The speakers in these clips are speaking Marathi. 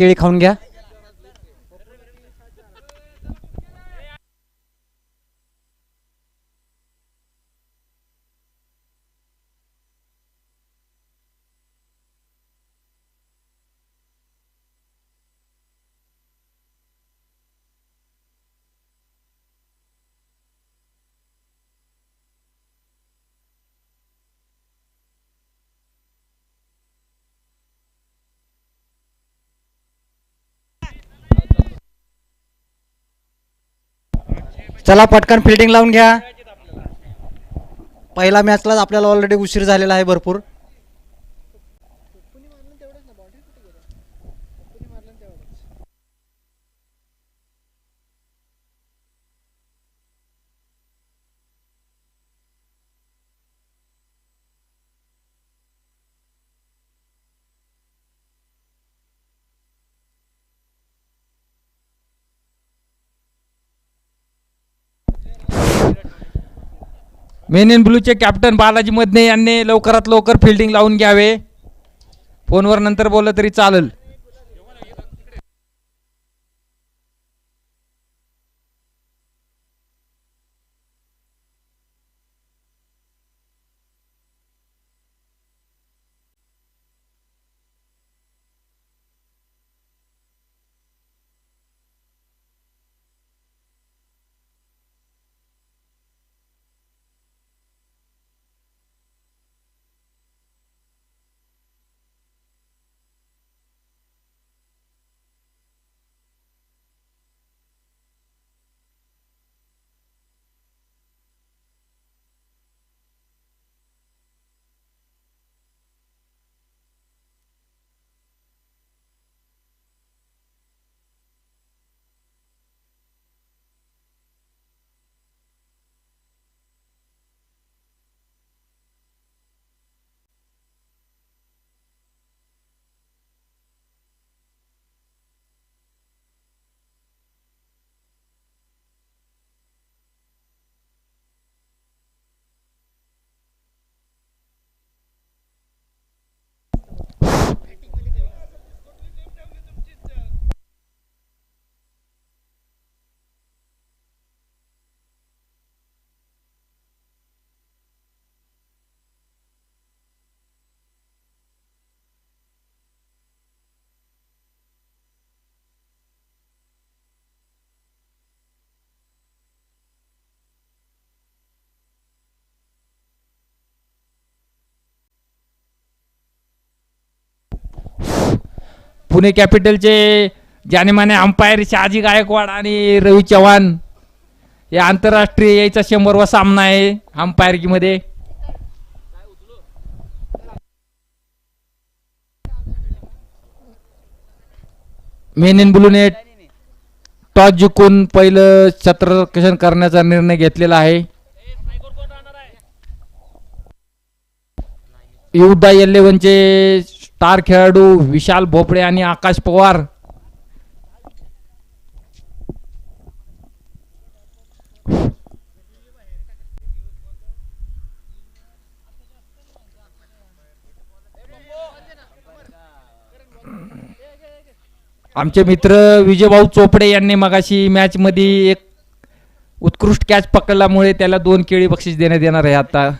केळी खाऊन घ्या. चला पटकन फिल्डिंग लावून घ्या. पहिला मॅचला आपल्याला ऑलरेडी उशीर झालेला आहे भरपूर. Main in ब्लूचे captain Balaji Madane यांनी लवकरात लवकर फिल्डिंग लावून घ्यावे. फोनवर नंतर बोललं तरी चालेल. पुणे कॅपिटलचे जानेमाने अंपायर शहाजी गायकवाड आणि रवी चव्हाण या आंतरराष्ट्रीय यायचा 100वा सामना आहे अंपायरकीमध्ये. मेन इन ब्लूने टॉस जिंकून पहिलं क्षेत्ररक्षण करण्याचा निर्णय घेतलेला आहे. युद्धा 11चे स्टार खेळाडू विशाल भोपळे आणि आकाश पवार आमचे मित्र विजयभाऊ चोपडे यांनी मगाशी मॅच मध्ये एक उत्कृष्ट कॅच पकडल्यामुळे त्याला 2 केळी बक्षीस देण्यात येणार आहे. आता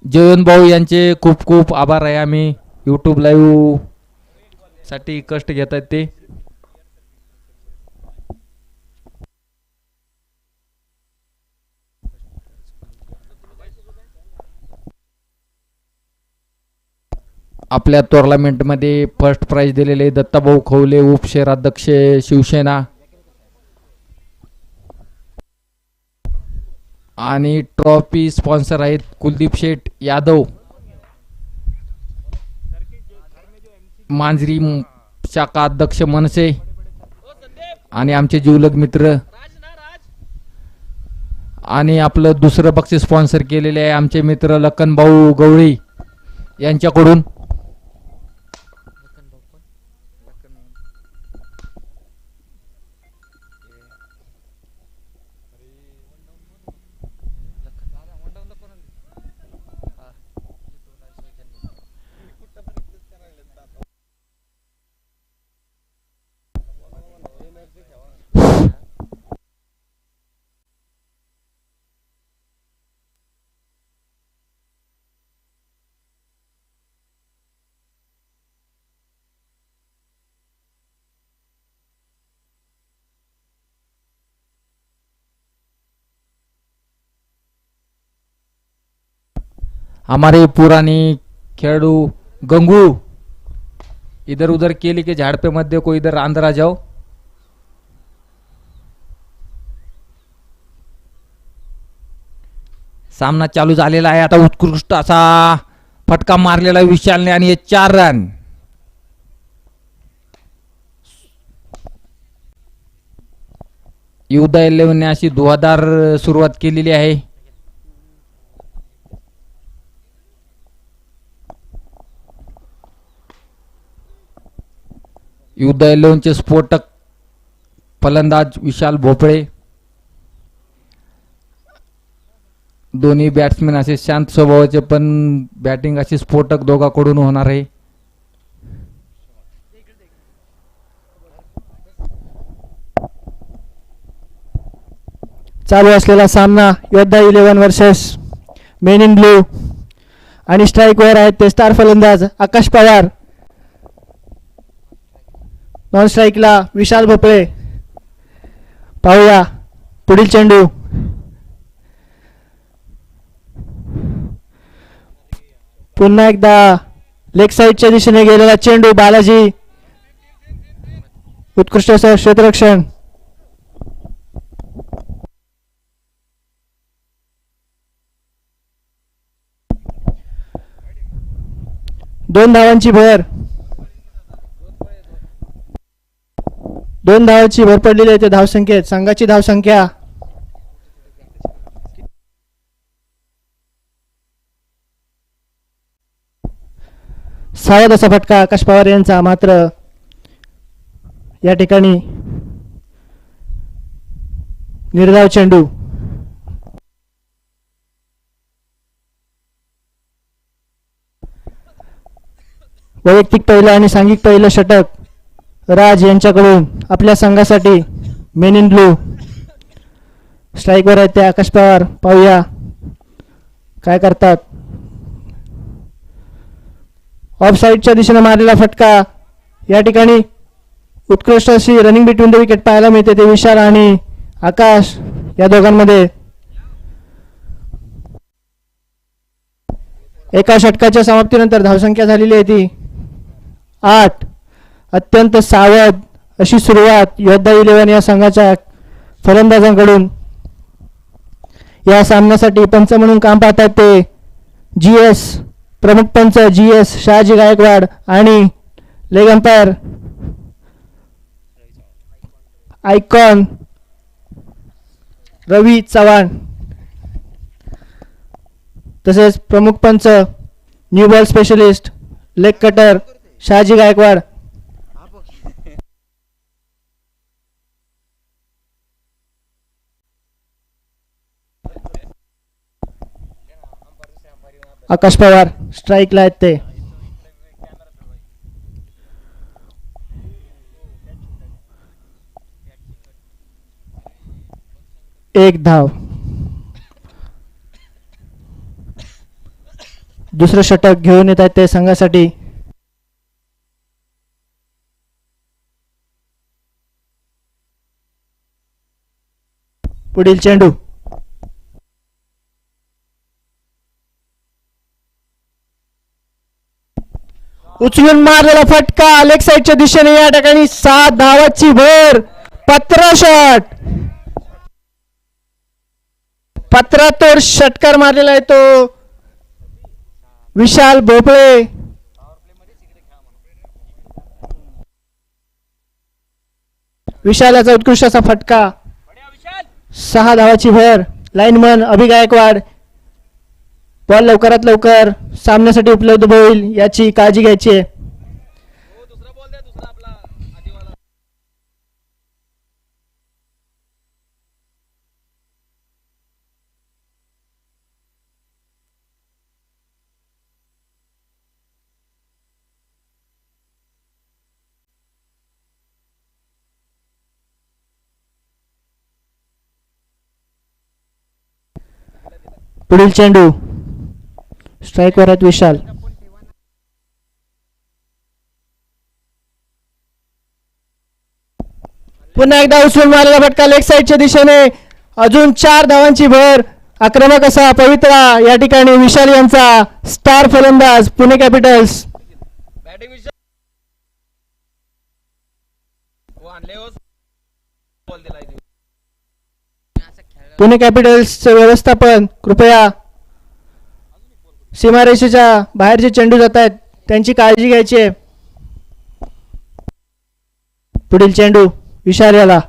जयवंत भाऊ यांचे खूप खूप आभार आहे. आम्ही यूट्यूब लाईव्ह साठी कष्ट घेत आहेत ते. आपल्या टुर्नामेंटमध्ये फर्स्ट प्राइज दिलेले दत्ताभाऊ खवले उपशहराध्यक्ष शिवसेना आणि ट्रॉफी स्पॉन्सर आहेत कुलदीप शेठ यादव, मांजरी शाखा अध्यक्ष मनसे आणि आमचे जिवलग मित्र. आणि आपलं दुसरं बक्षीस स्पॉन्सर केलेले आहे आमचे मित्र लखनभाऊ गवळी यांच्याकडून. हमारे पुरानी खेळाडू गंगू इधर उधर केली की झाड पे मध्ये को इधर अंदर आ जाओ. सामना चालू झालेला आहे. आता उत्कृष्ट असा फटका मारलेला विशालने आणि 4 रन. युद्धा 11ने अशी धुवाधार सुरुवात केलेली आहे. युद्ध 11चे स्फोटक फलंदाज विशाल भोपळे. दोन्ही बॅट्समॅन असे शांत स्वभावाचे पण बॅटिंग अशी स्फोटक दोघांकडून होणार आहे. चालू असलेला सामना योद्धा 11 वर्सेस मेन इन ब्लू आणि स्ट्राईक वर आहेत ते स्टार फलंदाज आकाश पवार. नॉन स्ट्राईकला विशाल भोपळे. पाहूया पुढील चेंडू. पुन्हा एकदा लेग साईडच्या दिशेने गेलेला चेंडू. बालाजी उत्कृष्ट असं क्षेत्ररक्षण. दोन धावांची भर. 2 धावांची भर पडलेली आहे ते धावसंख्येत. संघाची धावसंख्या सावध असा फटका आकाश पवार यांचा. मात्र या ठिकाणी निर्धाव चेंडू. वैयक्तिक पहिलं आणि सांघिक पहिलं षटक राज यांच्याकडून आपल्या संघासाठी मेन इन ब्लू. स्ट्राईकवर आहेत ते आकाश पवार. पाहूया काय करतात. ऑफ साईडच्या दिशेने मारलेला फटका. या ठिकाणी उत्कृष्ट अशी रनिंग बिटवीन द विकेट पाहायला मिळते ते विशाल आणि आकाश या दोघांमध्ये. एका षटकाच्या समाप्तीनंतर धावसंख्या झालेली आहे ती 8. अत्यंत सावध अशी सुरुवात योद्धा 11 या संघाच्या फलंदाजांकडून. या सामन्यासाठी पंच म्हणून काम पाहतात ते GS प्रमुख पंच GS शहाजी गायकवाड आणि leg umpire icon Ravi Chavan. तसेच प्रमुख पंच new ball specialist leg cutter Shahaji Gaikwad. Akash Pawar स्ट्राईकला आहेत ते. एक धाव. दुसरं षटक घेऊन येत आहेत ते संघासाठी. पुढील चेंडू. उचलून मारलेला फटका लेग साईडच्या दिशेने. या ठिकाणी 7 धावाची भर. पत्र शॉट. पत्रातोड षटकार मारलेला आहे तो विशाल भोपळे. विशाल याचा उत्कृष्ट असा फटका. 6 धावाची भर. लाईनमन अभि गायकवाड बॉल लवकरात लवकर सामन्यासाठी उपलब्ध होईल याची काळजी घ्यायची आहे. पुढील चेंडू स्ट्राईकवर आहेत विशाल. पुन्हा एकदा उचलून मारलेला फटका लेग साईडच्या दिशेने. अजून 4 धावांची भर. आक्रमक असा पवित्रा या ठिकाणी विशाल यांचा स्टार फलंदाज पुणे कॅपिटल्स. पुणे कॅपिटल्सचे व्यवस्थापन कृपया सीमारेषेच्या बाहेर जे चेंडू जात आहेत त्यांची काळजी घ्यायची आहे. पुढील चेंडू विशाल याला.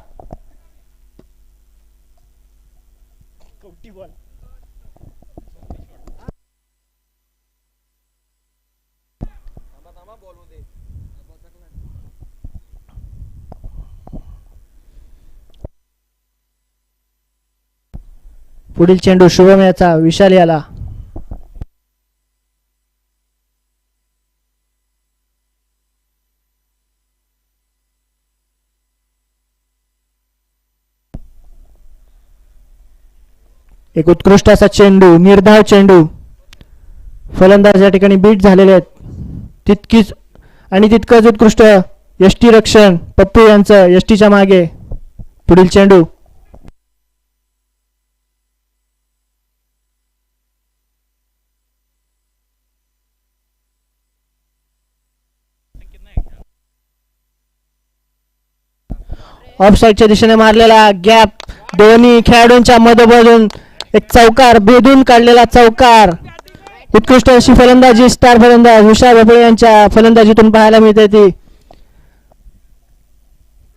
पुढील चेंडू शुभम याचा विशाल याला. एक उत्कृष्ट असा चेंडू निर्धाव चेंडू. फलंदाज या ठिकाणी बीट झालेले आहेत. तितकीच आणि तितकंच उत्कृष्ट यष्टी रक्षण पप्पू यांचं यष्टीच्या मागे. पुढील चेंडू ऑफ साईडच्या दिशेने मारलेला गॅप. दोन्ही खेळाडूंच्या मधोमधून एक चौकार भेदून काढलेला चौकार. उत्कृष्ट अशी फलंदाजी स्टार फलंदाज विशाल भोपळे यांच्या फलंदाजीतून पाहायला मिळते. ती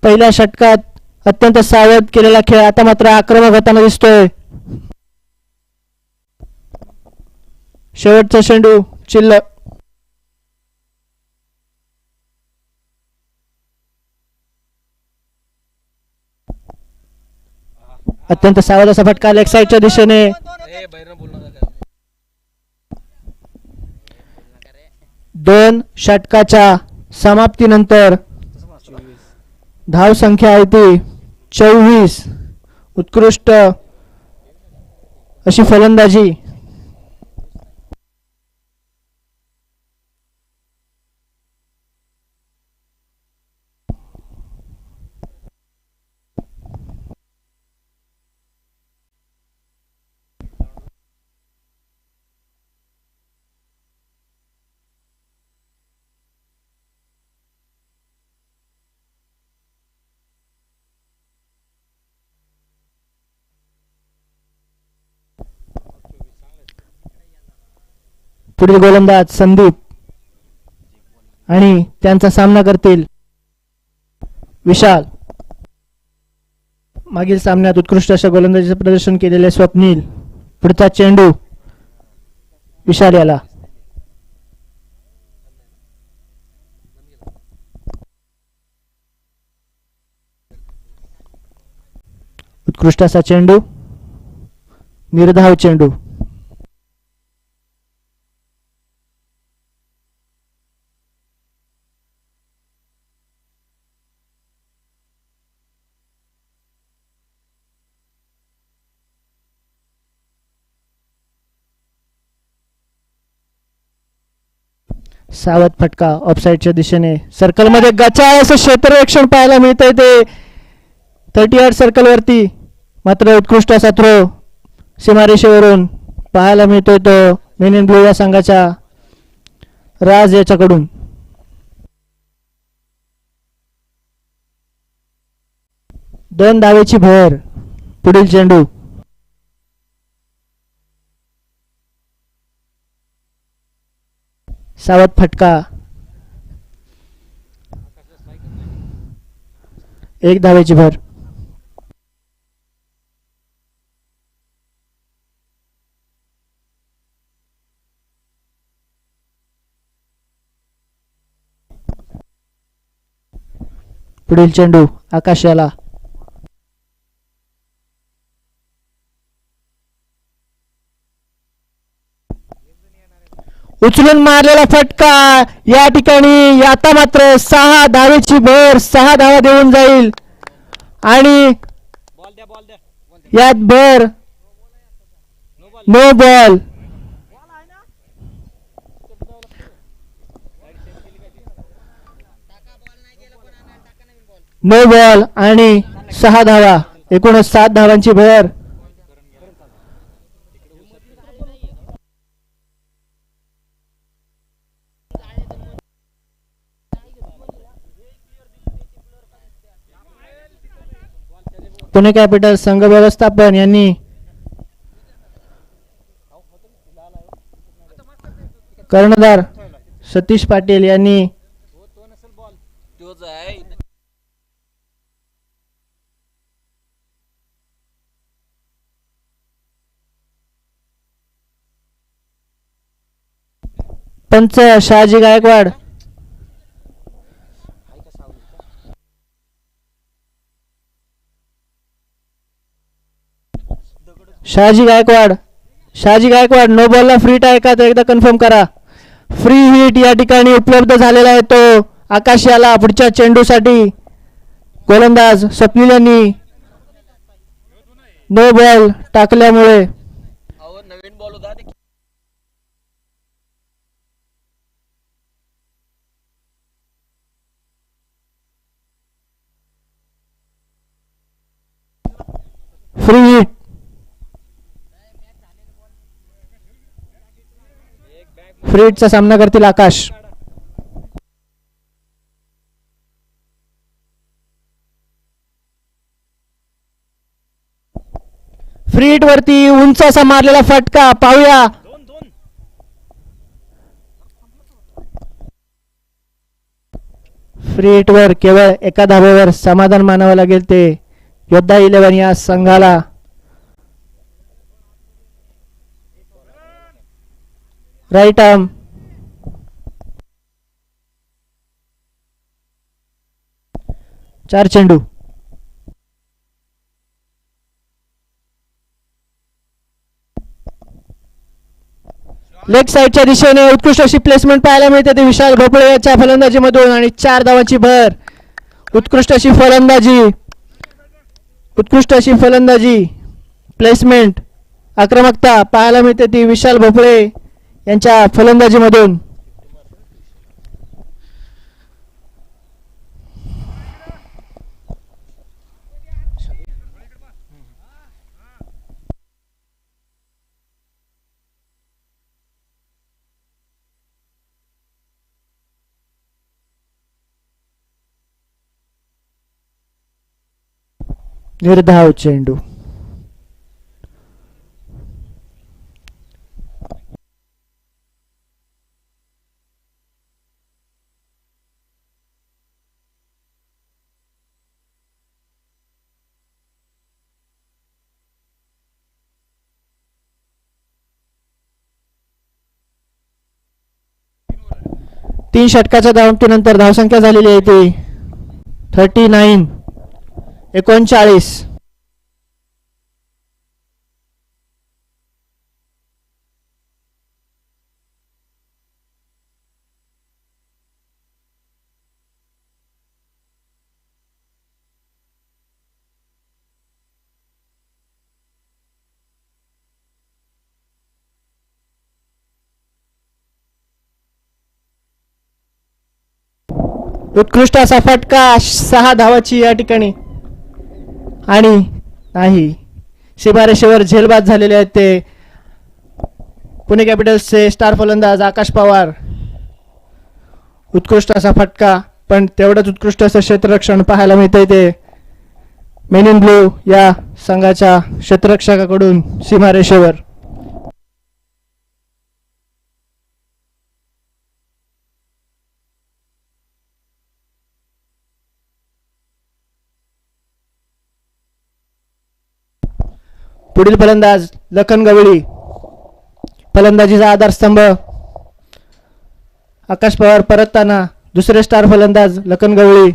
पहिल्या षटकात अत्यंत सावध केलेला खेळ आता मात्र आक्रमक होताना दिसतोय. शेवटचा चेंडू चिल्लक. अत्यंत सावध असा फटका लेग साईडच्या दिशेने. 2 षटकाच्या समाप्तीनंतर धाव संख्या आहे ती 24. उत्कृष्ट अशी फलंदाजी पुढील गोलंदाज संदीप आणि त्यांचा सामना करतील विशाल. मागील सामन्यात उत्कृष्ट अशा गोलंदाजीचे प्रदर्शन केलेले स्वप्नील. पुढचा चेंडू विशाल याला. उत्कृष्ट असा चेंडू निर्धाव चेंडू. सावध फटका ऑफसाईडच्या दिशेने. सर्कलमध्ये गचाळ असं क्षेत्ररक्षण पाहायला मिळतंय ते 30 यार्ड सर्कल वरती. मात्र उत्कृष्ट असा थ्रो सीमारेषेवरून पाहायला मिळतोय तो मेन इन ब्लू या संघाच्या राज याच्याकडून. दोन धावेची भर. पुढील चेंडू सावध फटका. 1 धावेची भर. पुढील चेंडू आकाश याला. उचलून मारलेला फटका. या ठिकाणी आता मात्र 6 धावेची भर. 6 धावा देऊन जाईल आणि यात भर. No ball. नो बॉल आणि 6 धावा. एकूणच 7 धावांची भर. पुणे कॅपिटल संघ व्यवस्थापन यांनी कर्णधार सतीश पाटील यांनी पंच शहाजी गायकवाड. शहाजी गायकवाड नो बॉलला फ्री आहे का तर एकदा कन्फर्म करा. फ्री हिट या ठिकाणी उपलब्ध झालेला आहे तो आकाश याला पुढच्या चेंडूसाठी. गोलंदाज स्वप्नील यांनी नो बॉल टाकल्यामुळे फ्री हिट. फ्री हिटचा सामना करतील आकाश. फ्री हिट वरती उंच असा मारलेला फटका पाहूया. फ्री हिट वर केवळ एका धावेवर समाधान मानावं लागेल ते योद्धा 11 या संघाला. Right arm. चार चेंडू. लेग साइडच्या दिशेने उत्कृष्ट अशी प्लेसमेंट पाहायला मिळते ते विशाल भोपळे याच्या फलंदाजीमधून आणि 4 धावांची भर. उत्कृष्ट अशी फलंदाजी प्लेसमेंट आक्रमकता पाहायला मिळते ती विशाल भोपळे यांच्या फलंदाजीमधून. निर्धाव चेंडू. तीन षटकाच्या धावपट्टीनंतर धावसंख्या झालेली आहे ती 39. 39. उत्कृष्ट असा फटका 6 धावाची या ठिकाणी आणि नाही सीमारेषेवर झेलबाद झालेले आहेत ते पुणे कॅपिटल्सचे स्टार फलंदाज आकाश पवार. उत्कृष्ट असा फटका पण तेवढंच उत्कृष्ट असं क्षेत्ररक्षण पाहायला मिळतंय ते मेन इन ब्लू या संघाच्या क्षेत्ररक्षकाकडून सीमारेषेवर. पुढील फलंदाज लखन गवळी. फलंदाजीचा आधारस्तंभ आकाश पवार परतताना दुसरे स्टार फलंदाज लखन गवळी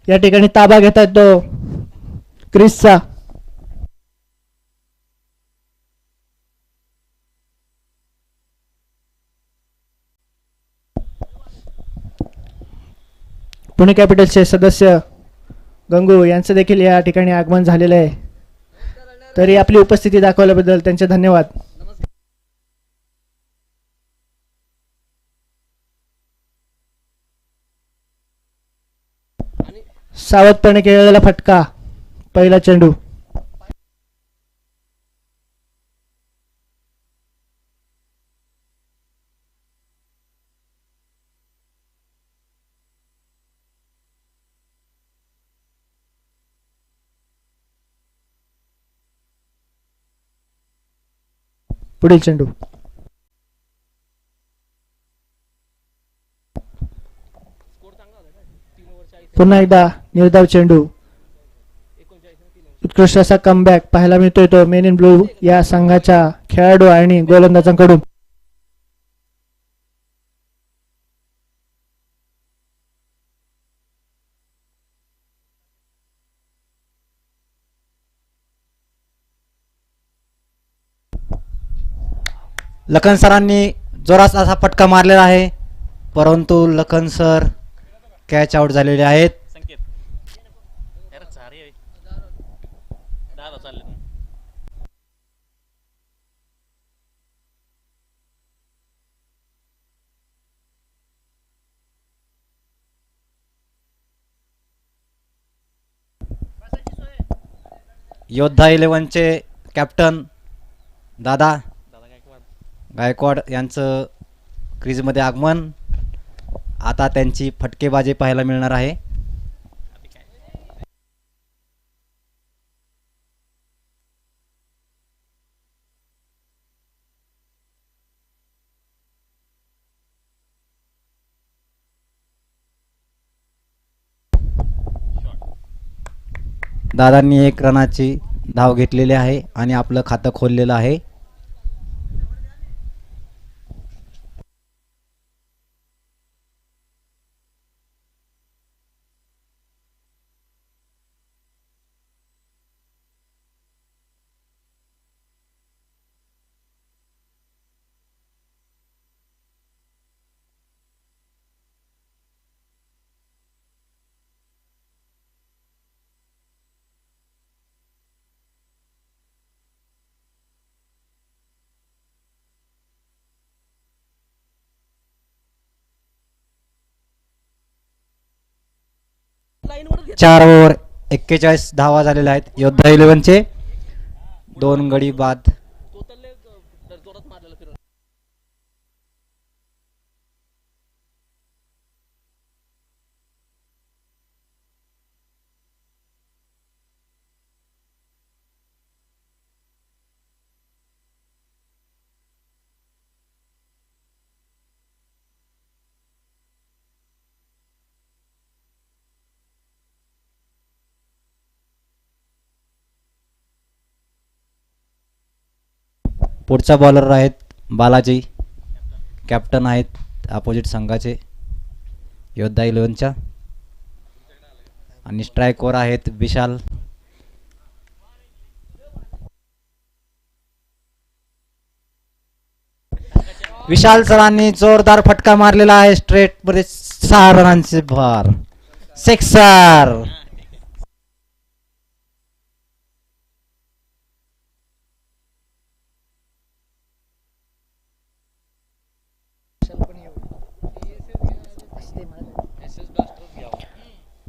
या ठिकाणी ताबा घेतात तो क्रिसचा. पुणे कॅपिटल्सचे सदस्य गंगू यांचं देखील या ठिकाणी आगमन झालेलं आहे. तरी आपली उपस्थिती दाखवल्याबद्दल त्यांचे धन्यवाद. सावधपणे खेळलेला फटका पहिला चेंडू. पुढील चेंडू. पुन्हा एकदा निर्धाव चेंडू. उत्कृष्ट असा कमबॅक पाहायला मिळतोय तो मेन इन ब्लू या संघाच्या खेळाडू आणि गोलंदाजांकडून. लखन सरांनी जोरात असा फटका मारलेला आहे, परंतु लखन सर कॅच आउट झालेले आहेत. योद्धा 11चे कॅप्टन दादा गायकवाड यांचं क्रीजमध्ये आगमन. आता त्यांची फटकेबाजी पाहायला मिळणार आहे. दादांनी 1 रनाची धाव घेतलेली आहे आणि आपलं खातं खोललेलं आहे. चार ओव्हर 41 धावा झालेल्या आहेत योद्धा 11चे. 2 गडी बाद. पुढचा बॉलर आहेत बालाजी, कॅप्टन आहेत अपोजिट संघाचे योद्धा 11च्या. आणि स्ट्राईकवर आहेत विशाल. विशाल सरांनी जोरदार फटका मारलेला आहे स्ट्रेट मध्ये. 6 रनांचे भार. सिक्सर.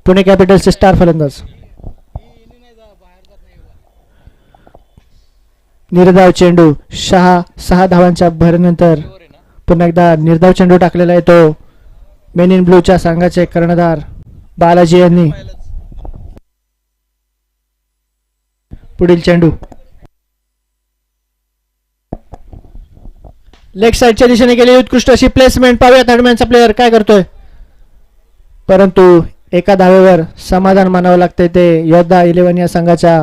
पुणे कॅपिटल्सचे स्टार फलंदाज निर्धाव चेंडू. 6 धावांच्या भरानंतर पुन्हा एकदा निर्धाव चेंडू टाकलेला आहे तो मेन इन ब्लूच्या संघाचे कर्णधार बालाजी यांनी. पुढील चेंडू लेग साइडच्या दिशेने गेली. उत्कृष्ट अशी प्लेसमेंट. पाहूया दरम्यानचा प्लेयर काय करतोय, परंतु एका धावेवर समाधान मानावं लागतंय ते योद्धा 11 या संघाच्या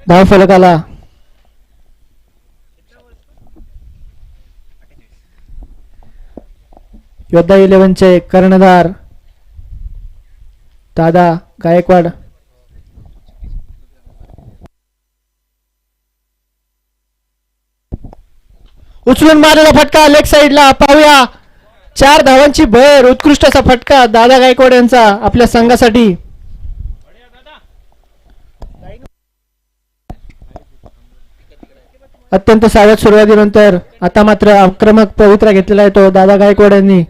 धाव फलकाला योद्धा 11चे कर्णधार दादा गायकवाड. उचलून मारलेला फटका लेग साइडला पाहूया. 4 धावांची भर. उत्कृष्ट असा फटका दादा गायकवाड यांचा आपल्या संघासाठी. अत्यंत सावध सुरुवातीनंतर आता मात्र आक्रमक पवित्रा घेतलेला आहे तो दादा गायकवाड यांनी.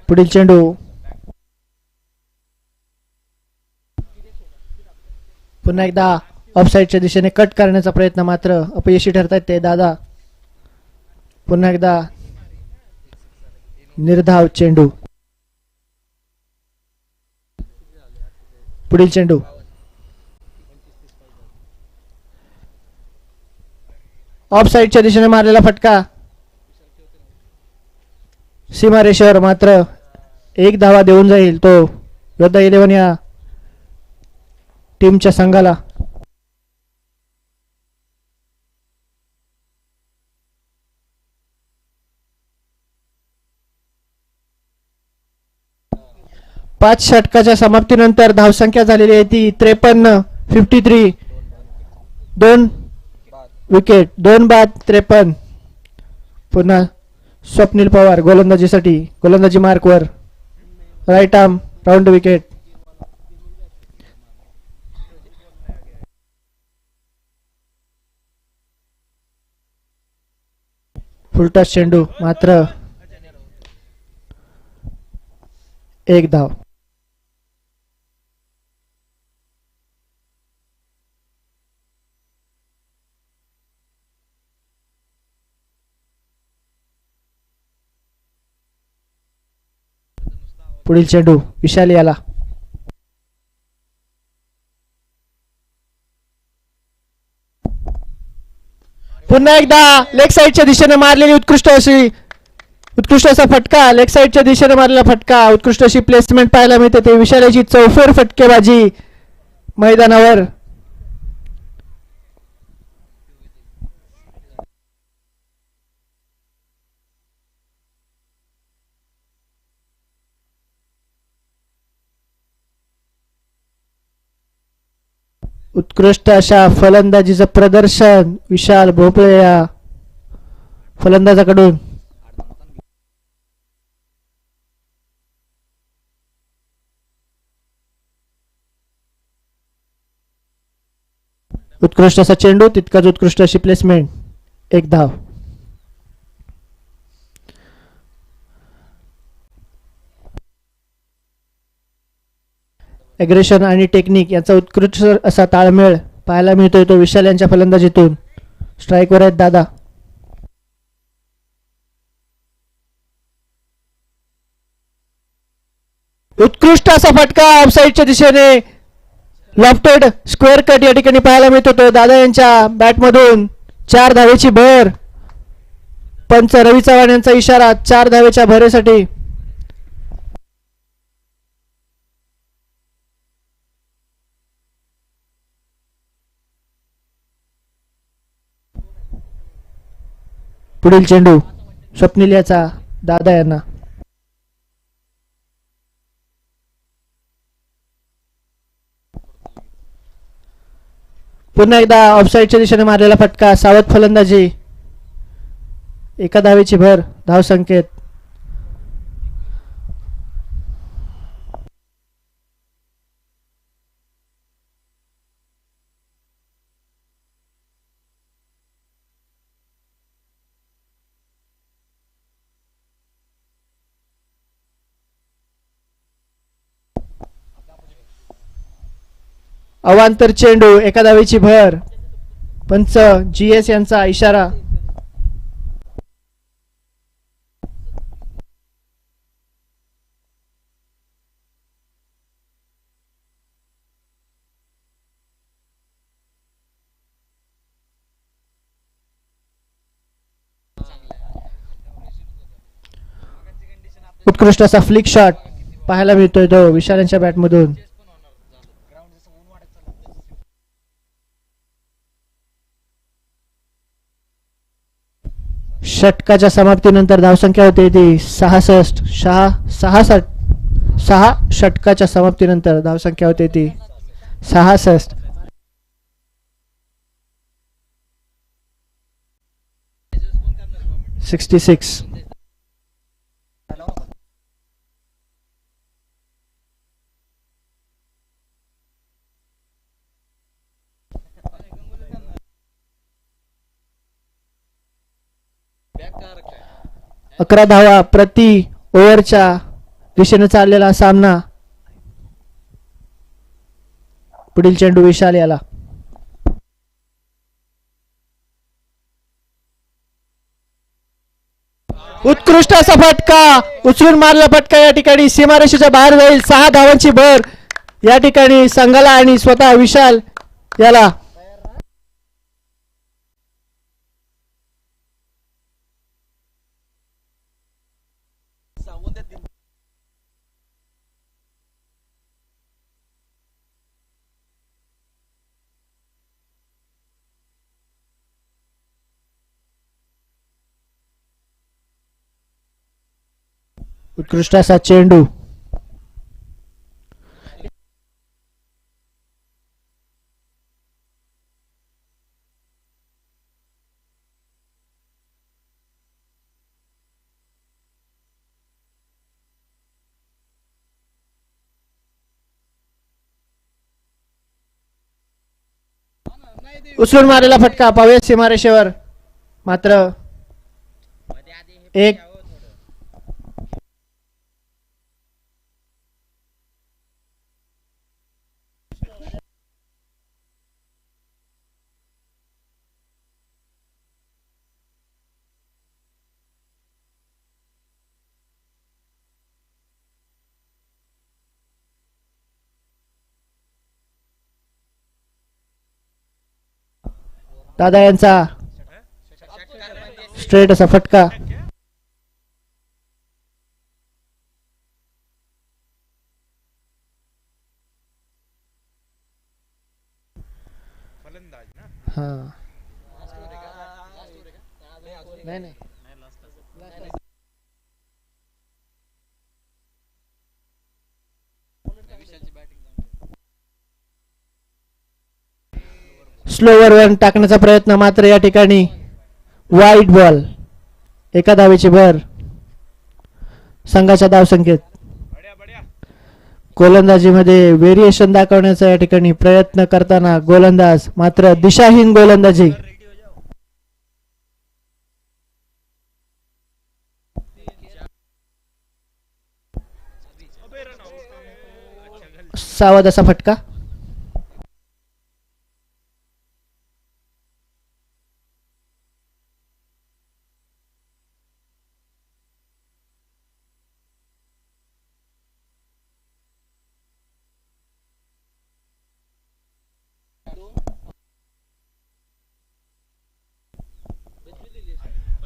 पुढील चेंडू पुन्हा एकदा ऑफसाईडच्या दिशेने कट करण्याचा प्रयत्न मात्र अपयशी ठरतायत ते दादा. पुन्हा एकदा निर्धाव चेंडू. पुढील चेंडू ऑफ साइडच्या दिशेने मारलेला फटका सीमारेषेवर मात्र 1 धावा देऊन जाईल तो योद्धा 11 या टीमच्या संघाला. पाच षटकाच्या समाप्तीनंतर धावसंख्या झालेली आहे ती 53. 53 2 विकेट 2 बाद 53. पुन्हा स्वप्नील पवार गोलंदाजीसाठी गोलंदाजी मार्कवर right arm round wicket. Full toss चेंडू मात्र 1 धाव. पुढील चेंडू विशाल याला. पुन्हा एकदा लेग साइडच्या दिशेने मारलेली उत्कृष्ट असा फटका. लेग साइडच्या दिशेने मारलेला फटका. उत्कृष्ट अशी प्लेसमेंट पाहायला मिळते ते विशाल याची चौफेर फटकेबाजी मैदानावर. उत्कृष्ट अशा फलंदाजीचं प्रदर्शन विशाल भोपळे या फलंदाजाकडून. उत्कृष्ट असा चेंडू तितकाच उत्कृष्ट अशी प्लेसमेंट 1 धाव. ॲग्रेशन आणि टेक्निक यांचा उत्कृष्ट असा ताळमेळ पाहायला मिळतोय तो विशाल यांच्या फलंदाजीतून. स्ट्राईकवर आहेत दादा. उत्कृष्ट असा फटका ऑफसाईडच्या दिशेने लॉफ्टेड स्क्वेअर कट या ठिकाणी पाहायला मिळतो तो दादा यांच्या बॅटमधून. 4 धावेची भर. पंच रवी चव्हाण यांचा इशारा 4 धावेच्या भरेसाठी. पुढील चेंडू स्वप्नील याचा दादा यांना. पुन्हा एकदा ऑफसाईडच्या दिशेने मारलेला फटका. सावध फलंदाजी. 1 धावेची भर. धाव संकेत अवांतर चेंडू 1 धावेची भर. पंच GS यांचा इशारा. उत्कृष्ट असा फ्लिक शॉट पाहायला मिळतोय तो विशाल यांच्या बॅटमधून. षटकाच्या समाप्तीनंतर धावसंख्या होते ती 66. 6 षटकाच्या समाप्तीनंतर धावसंख्या होते ती 66. अकरा धावा प्रति ओव्हरच्या दिशेने चाललेला सामना. पुढील चेंडू विशाल याला. उत्कृष्ट असा फटका, उचलून मारला फटका या ठिकाणी सीमारेषेच्या बाहेर जाईल. 6 धावांची भर या ठिकाणी संघाला आणि स्वतः विशाल याला. उत्कृष्ट असा चेंडू. उचलून मारलेला फटका पाहूया सीमारेषेवर. मात्र एक दादा यांचा स्ट्रेट असा फटका. हा नाही स्लोवर वन टाकण्याचा प्रयत्न, मात्र या ठिकाणी वाईट बॉल. एका धावेची भर संघाच्या धावसंख्येत. गोलंदाजीमध्ये व्हेरिएशन दाखवण्याचा या ठिकाणी प्रयत्न करताना गोलंदाज, मात्र दिशाहीन गोलंदाजी. सावध असा फटका.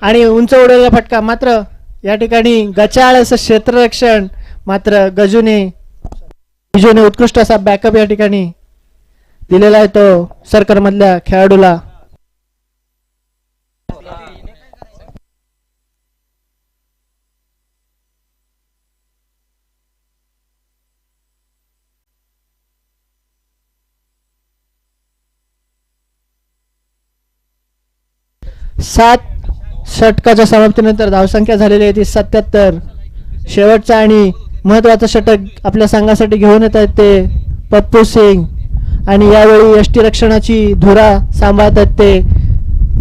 आणि उंच उडवलेला फटका, मात्र या ठिकाणी गचाळ असं क्षेत्ररक्षण, मात्र गजूने उत्कृष्ट असा बॅकअप या ठिकाणी दिलेला आहे तो सर्कल मधल्या खेळाडूला. सात षटकाच्या समाप्तीनंतर धावसंख्या झालेली आहे ती 77. शेवटचा आणि महत्वाचं षटक आपल्या संघासाठी घेऊन येत आहेत ते पप्पू सिंग, आणि यावेळी यष्टीरक्षणाची धुरा सांभाळतात ते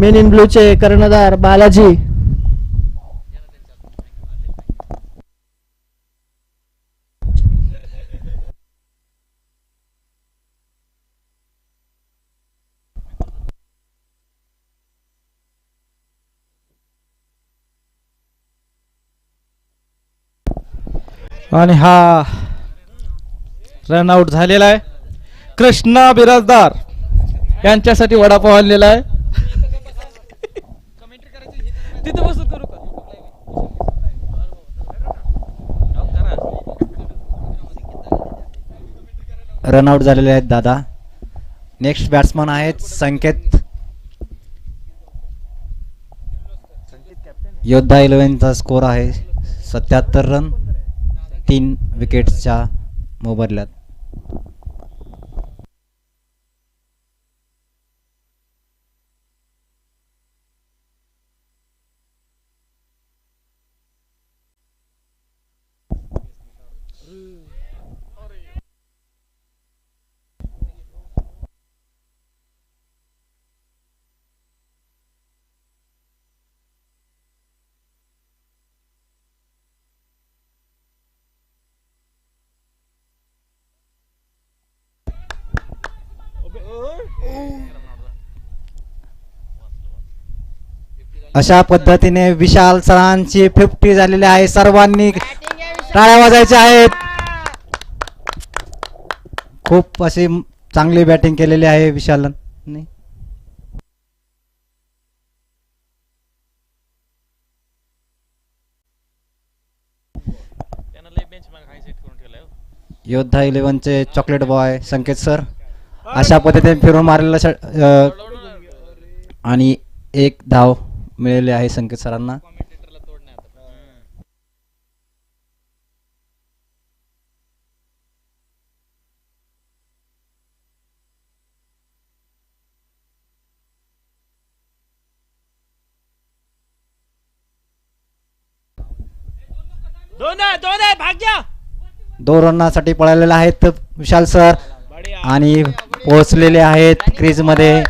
मेन इन ब्लूचे कर्णधार बालाजी. आणि हा रन आउट झालेला आहे. कृष्णा बिराजदार यांच्यासाठी वडापाव आणलेला आहे. तिथे बसून करू का? रन आउट झालेले आहेत दादा. नेक्स्ट बॅट्समन आहेत संकेत. योद्धा 11चा स्कोर आहे 77 रन, 3 विकेट्सच्या मोबदल्यात. अशा पद्धतीने विशाल सरांची 50 झालेली आहे. सर्वांनी टाळ्या वाजायच्या आहेत. खूप अशी चांगली बॅटिंग केलेली आहे विशालने. योद्धा 11चे चॉकलेट बॉय संकेत सर अशा पद्धतीने फिरून मारलेला आणि एक धाव मिळाली आहे संकेत सरांना. दोन रनासाठी पळालेले आहेत विशाल सर आणि पोहोचलेले आहेत क्रीज मध्ये.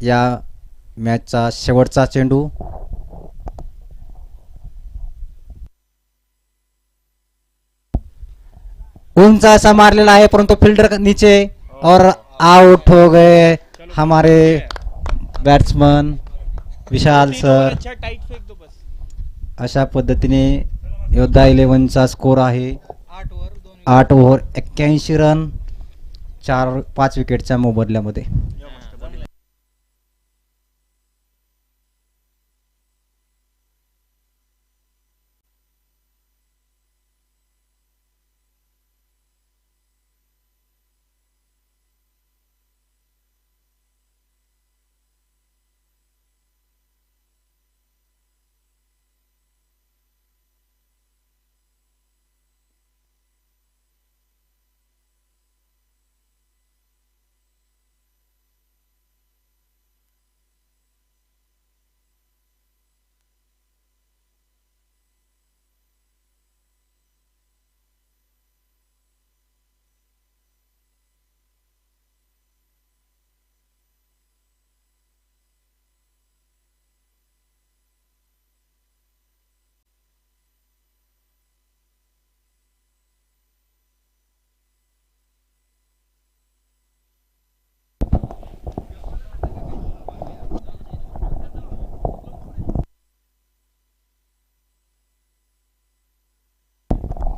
या मॅचचा शेवटचा चेंडू उंच असा मारलेला आहे परंतु फिल्डर नीचे और आउट हो गए हमारे बैट्समैन विशाल सर. अशा पद्धतीने योद्धा 11चा स्कोर आहे 8 over 81 run 5 विकेटच्या मोबदल्यामध्ये.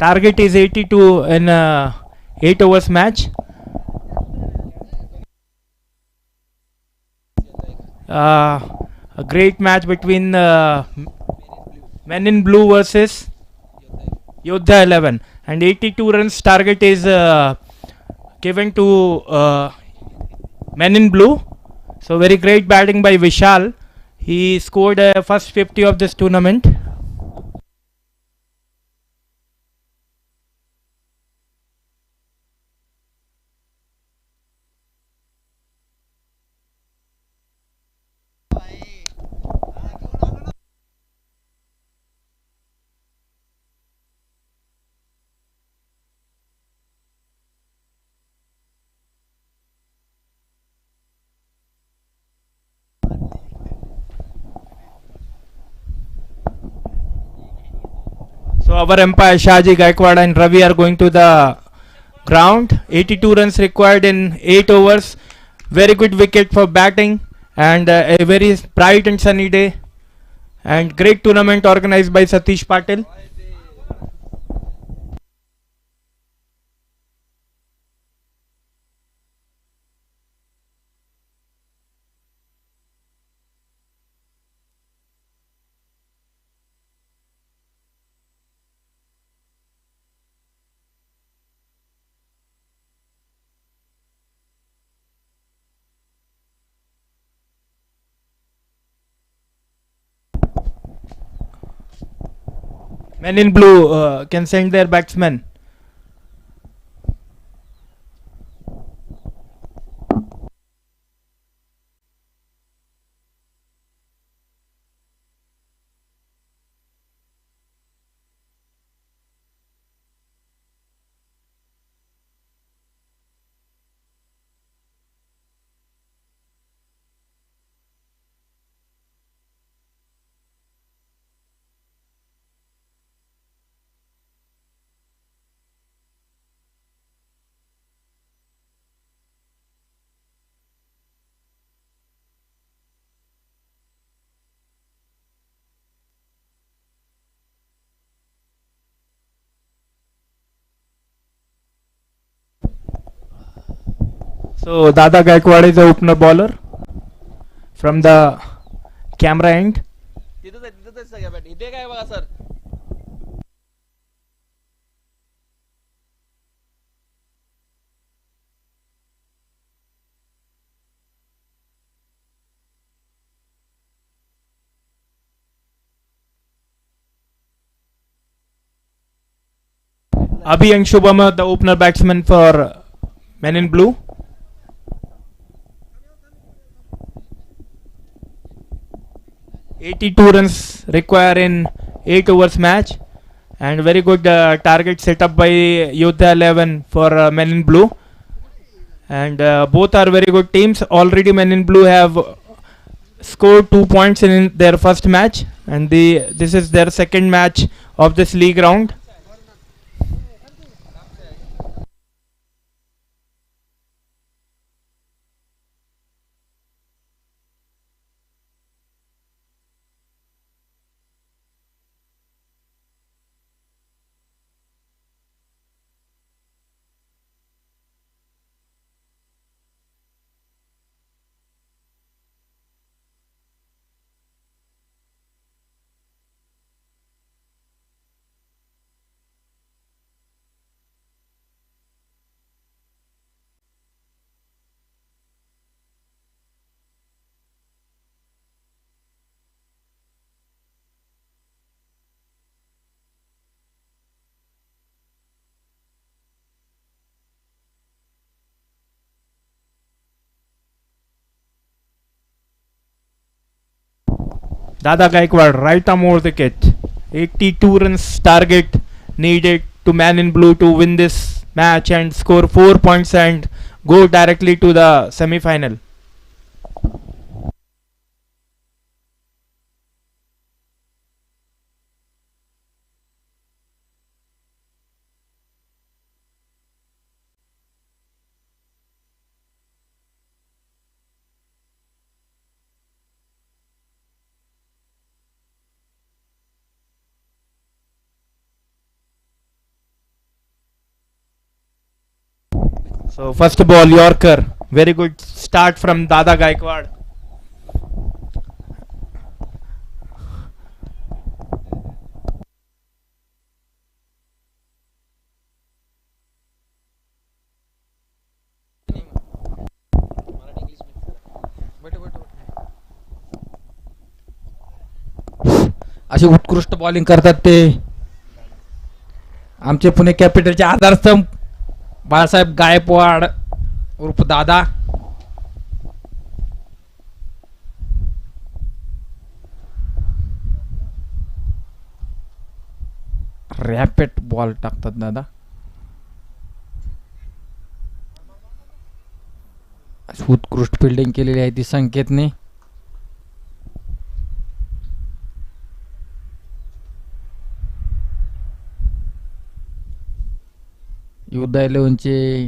Target is 82 in 8 overs match. A great match between Men in Blue versus Yodha 11, and 82 runs target is given to Men in Blue. So very great batting by Vishal. He scored first 50 of this tournament. So our umpire Shaji Gaikwad and Ravi are going to the ground. 82 runs required in 8 overs. Very good wicket for batting, and a very bright and sunny day, and great tournament organized by Satish Patil. Men in blue can send their batsmen. So Dada Gaikwad is the opener bowler from the camera end. तिथंच आहे तिथंच आहे सगळ्या बॅट इथे काय बघा sir. Abhi and Shubham, the opener batsman for Men in Blue. "82 runs require in 8 overs match, and very good target set up by Yodha 11 for Men in Blue. And both are very good teams. Already Men in Blue have scored 2 points in their first match, and this is their second match of this league round. Dada Gaikwad, right arm over the wicket. 82 runs target needed to Man in Blue to win this match and score 4 points and go directly to the semi-final. So first ball, Yorker. Very good start from Dada Gaikwad. असे उत्कृष्ट बॉलिंग करतात ते आमचे पुणे कॅपिटलचे आधारस्तंभ बाळासाहेब गायकवाड उर्फ दादा. रॅपिड बॉल टाकतात दादा. उत्कृष्ट फिल्डिंग केलेली आहे ती संकेतने. योद्धा 11चे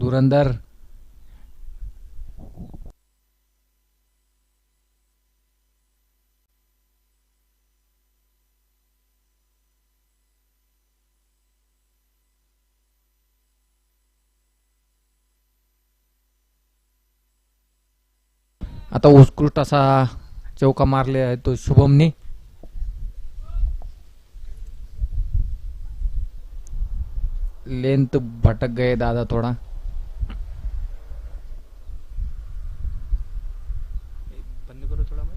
धुरंधर आता उत्कृष्ट असा चौका मारले आहे तो शुभमने. लेंथ भटक गए दादा थोड़ा. बंद करो थोड़ा भाई.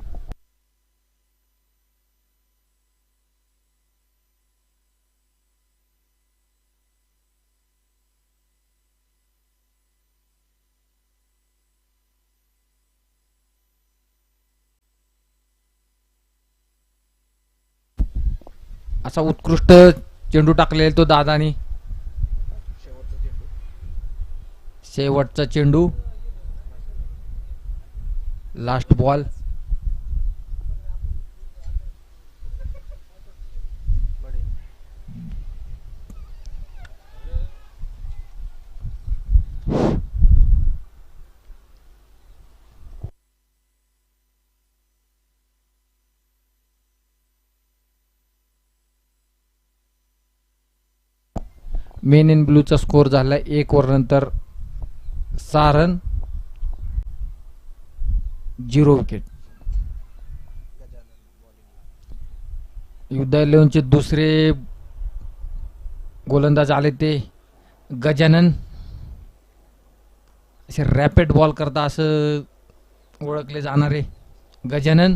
असा उत्कृष्ट चेंडू टाकलेला तो दादानी. शेवटचा चेंडू, लास्ट बॉल. मेन इन ब्लूचा स्कोर झाला 1 ओव्हर नंतर 6 रन, 0 विकेट. युद्धा 11चे दुसरे गोलंदाज आले ते गजानन. असे रॅपिड बॉल करता असं ओळखले जाणारे गजानन.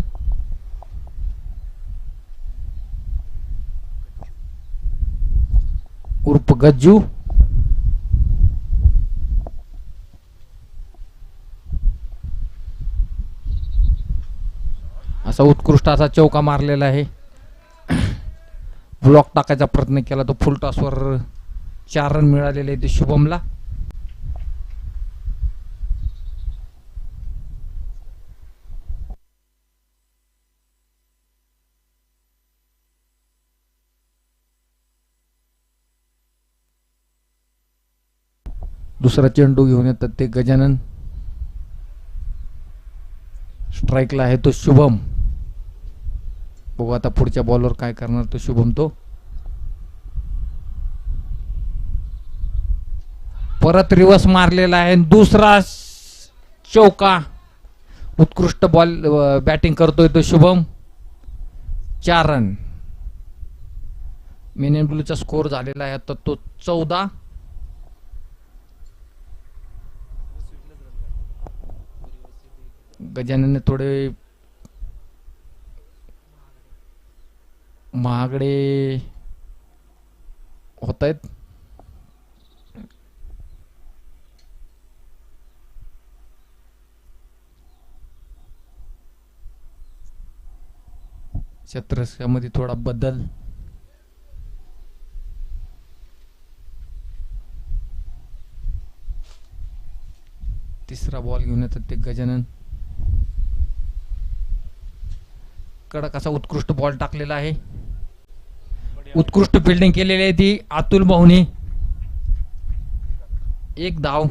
उर्फ गज्जू. असा उत्कृष्ट असा चौका मारलेला आहे. ब्लॉक टाकायचा प्रयत्न केला तो फुल टॉसवर 4 रन मिळालेले ते शुभमला. दुसरा चेंडू घेऊन येतात ते गजानन. स्ट्राईकला आहे तो शुभम. बघू आता पुढच्या बॉलवर काय करणार तो शुभम. तो परत रिवर्स मारलेला आहे. दुसरा चौका. उत्कृष्ट बॉल बॅटिंग करतोय तो शुभम. 4 रन. मेन इन ब्लूचा स्कोर झालेला आहे आता तो 14. गजाननने थोडे महागडे होत आहेत. क्षेत्ररक्षणामध्ये थोडा बदल. तिसरा बॉल घेऊन येतात ते गजानन. कडक असा उत्कृष्ट बॉल टाकलेला आहे. उत्कृष्ट फिल्डिंग केलेली आहे ती अतुल भाऊनी. 1 धाव.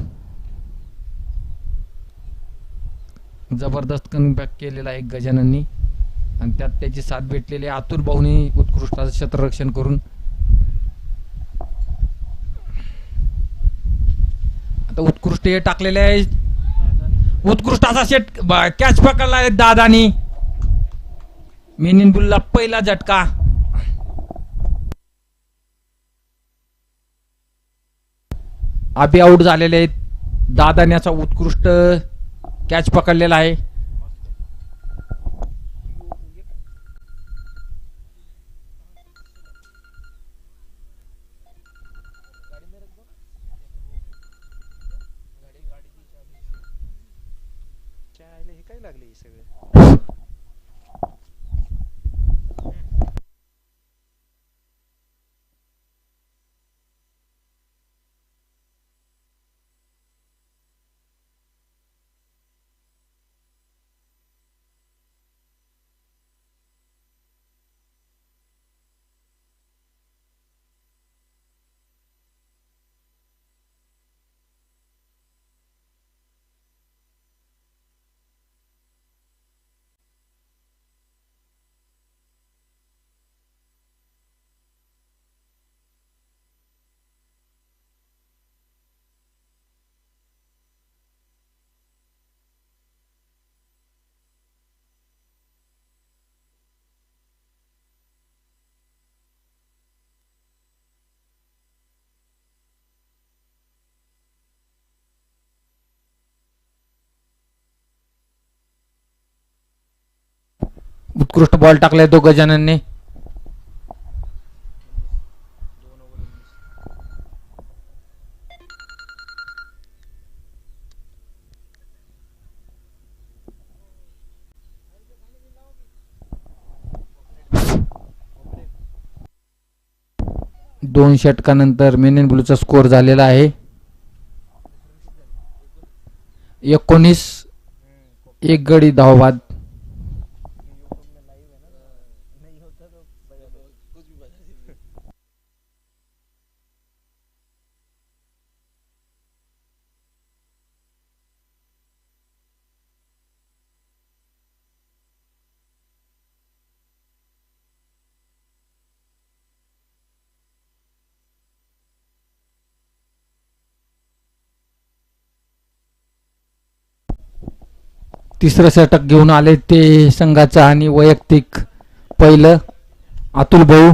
जबरदस्त कमबॅक केलेला आहे गजानननी आणि त्यात त्याची साथ भेटलेली आहे अतुल भाऊनी उत्कृष्ट असं क्षेत्ररक्षण करून. आता उत्कृष्ट हे टाकलेले आहे. उत्कृष्ट असा कॅच पकडला आहे दादानी. मेन इन ब्लूला पहिला झटका. अभि आउट झालेले आहेत. दादाने असा उत्कृष्ट कॅच पकडलेला आहे. हे काय लागले सगळे. उत्कृष्ट बॉल टाकलाय तो गजाननने. 2 षटकानंतर मेन इन ब्लूचा स्कोर झालेला आहे 19. एक गडी धावबाद. तिसरं षटक घेऊन आले ते संघाचं आणि वैयक्तिक पहिलं अतुल भाऊ.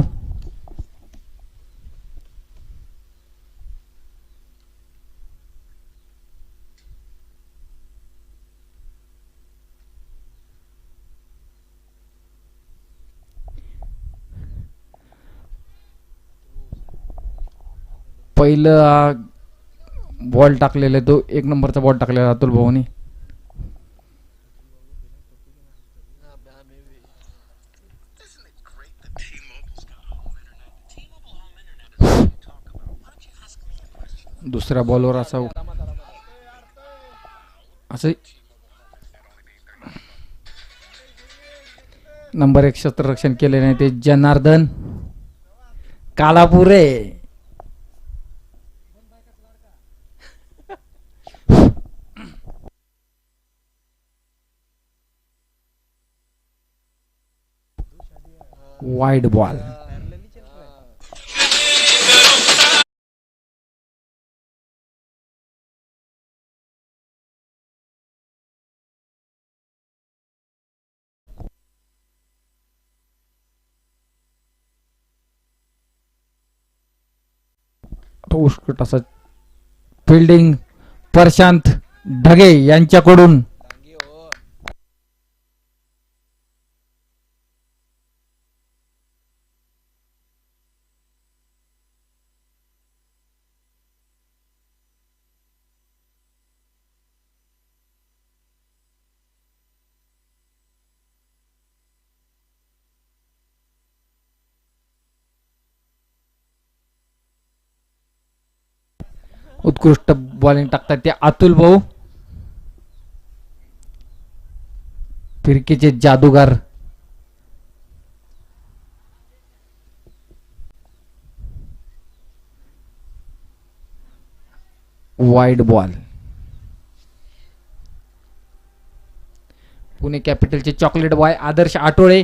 पहिलं बॉल टाकलेला तो 1 नंबरचा बॉल टाकलेला अतुल भाऊनी. दुसऱ्या बॉलवर असं नंबर 1 क्षेत्ररक्षण केले नाही ते जनार्दन कालापुरे. Wide ball. तो उत्कृष्ट असा फिल्डिंग प्रशांत ढगे यांच्याकडून. उत्कृष्ट बॉलिंग टाकतात ते अतुल भाऊ. फिरकीचे जादूगार. Wide ball. पुणे कॅपिटलचे चॉकलेट बॉय आदर्श आठवळे.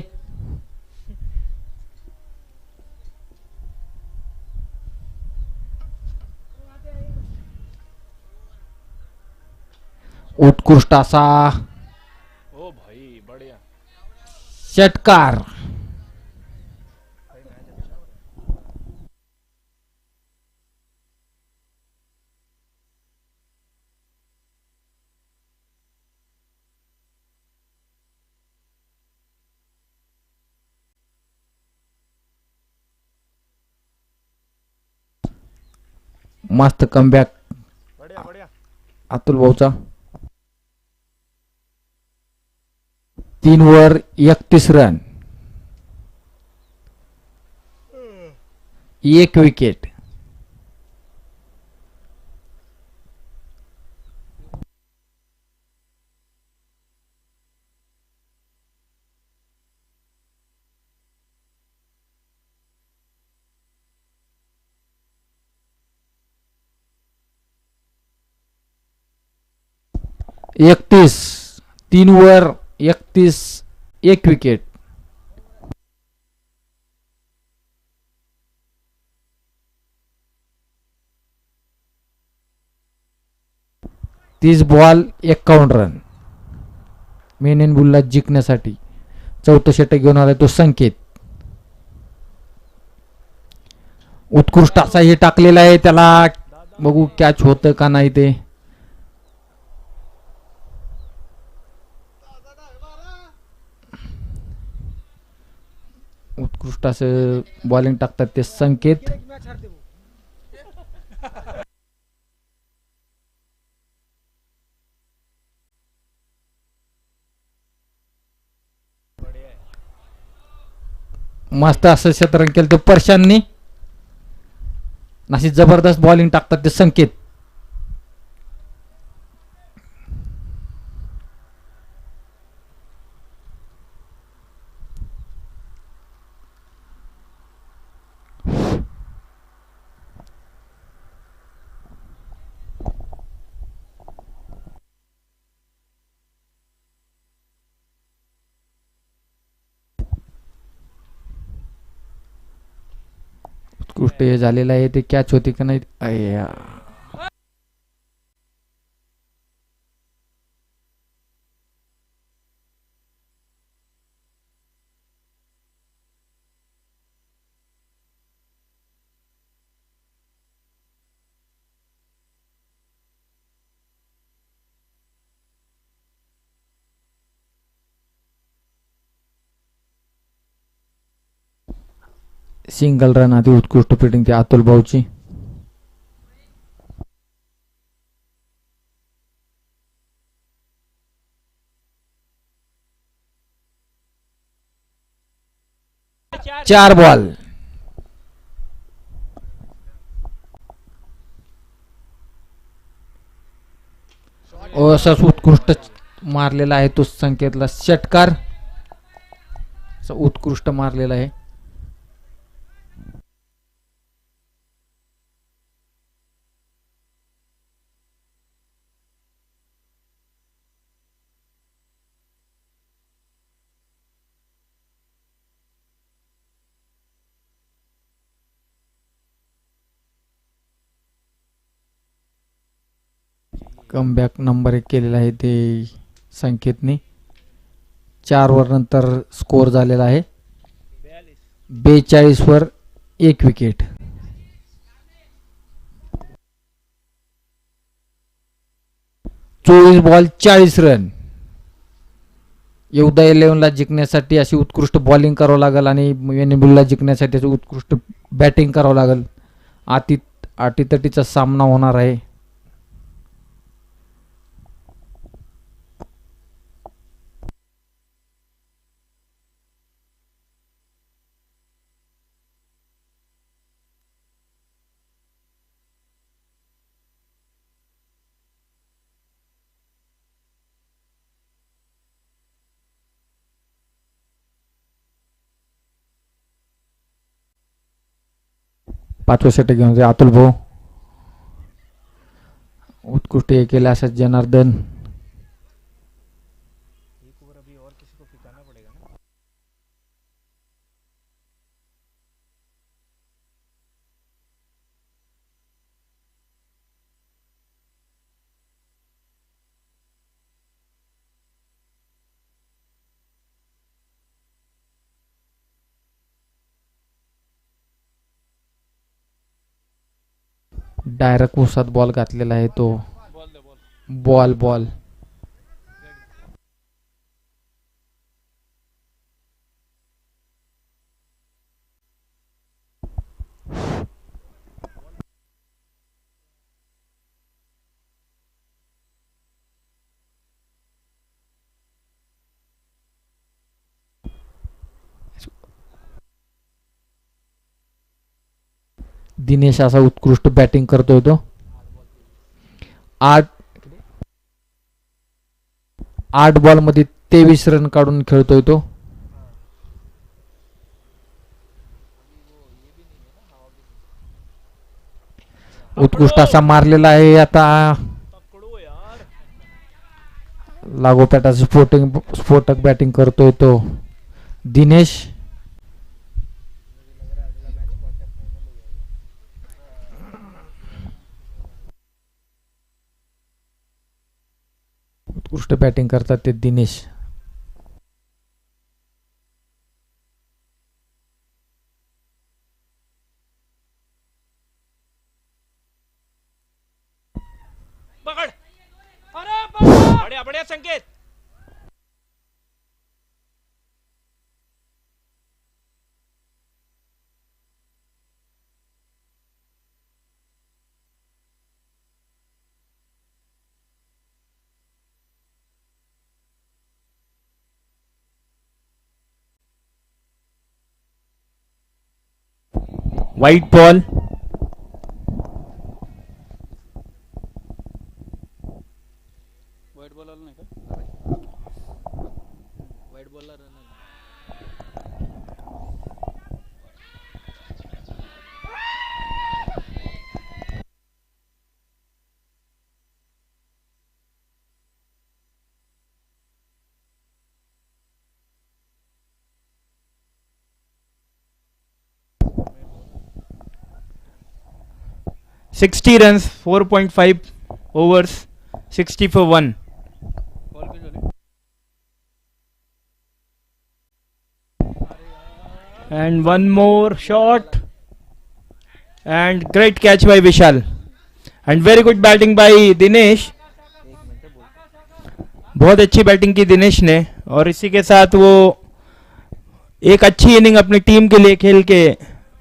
उत्कृष्ट असा षटकार. मस्त कमबॅक अतुल भाऊचा. 3 वर 31 रन. 1 विकेट. एकतीस. 3 वर 31. 1 विकेट. तीस बॉल 51 रन. मेन इन बुलला जिंकण्यासाठी 4थं षटक घेऊन आलाय तो संकेत. उत्कृष्ट असा हे टाकलेला आहे त्याला. बघू कॅच होतं का नाही ते. उत्कृष्ट असं बॉलिंग टाकतात ते संकेत. मस्त असं शतरंग केलं ते परशांनी. अशी जबरदस्त बॉलिंग टाकतात ते संकेत. उत्कृष्ट हे झालेलं आहे ते कॅच होती का नाही. अय्या. सिंगल रन आधी उत्कृष्ट फिल्डिंग ती अतुल भाऊची. चार बॉल. असाच उत्कृष्ट मारलेला आहे तो संकेतला षटकार. उत्कृष्ट मारलेला आहे. कमबॅक नंबर 1 केलेला आहे ते संकेतने. 4 ओव्हर नंतर स्कोर झालेला आहे 42 वर 1 विकेट. चोवीस बॉल 40 रन. योद्धा 11ला जिंकण्यासाठी अशी उत्कृष्ट बॉलिंग करावं लागेल आणि एनिबुलला जिंकण्यासाठी अशी उत्कृष्ट बॅटिंग करावं लागेल. अटीतटीचा सामना होणार आहे. पाचवं षटक घेऊन जाईल अतुल भाऊ. उत्कृष्ट हे केलं असं जनार्दन. डायरेक्ट उसात बॉल घातलेला आहे तो. Ball ball. दिनेश असा उत्कृष्ट बॅटिंग करतोय तो. 8 बॉल मध्ये 23 रन काढून खेळतोय तो. उत्कृष्ट असा मारलेला आहे. आता लागोपाठाचं स्फोटक बॅटिंग करतोय तो दिनेश. उत्कृष्ट बॅटिंग करतात ते दिनेश. बढ़िया बढ़िया संकेत. White ball. 60 runs, 4.5 overs, 60 for 1. And one more shot. And great catch by Vishal. And very good batting by Dinesh. बहुत अच्छी बैटिंग की दिनेश ने, और इसी के साथ वो एक अच्छी इनिंग अपनी टीम के लिए खेल के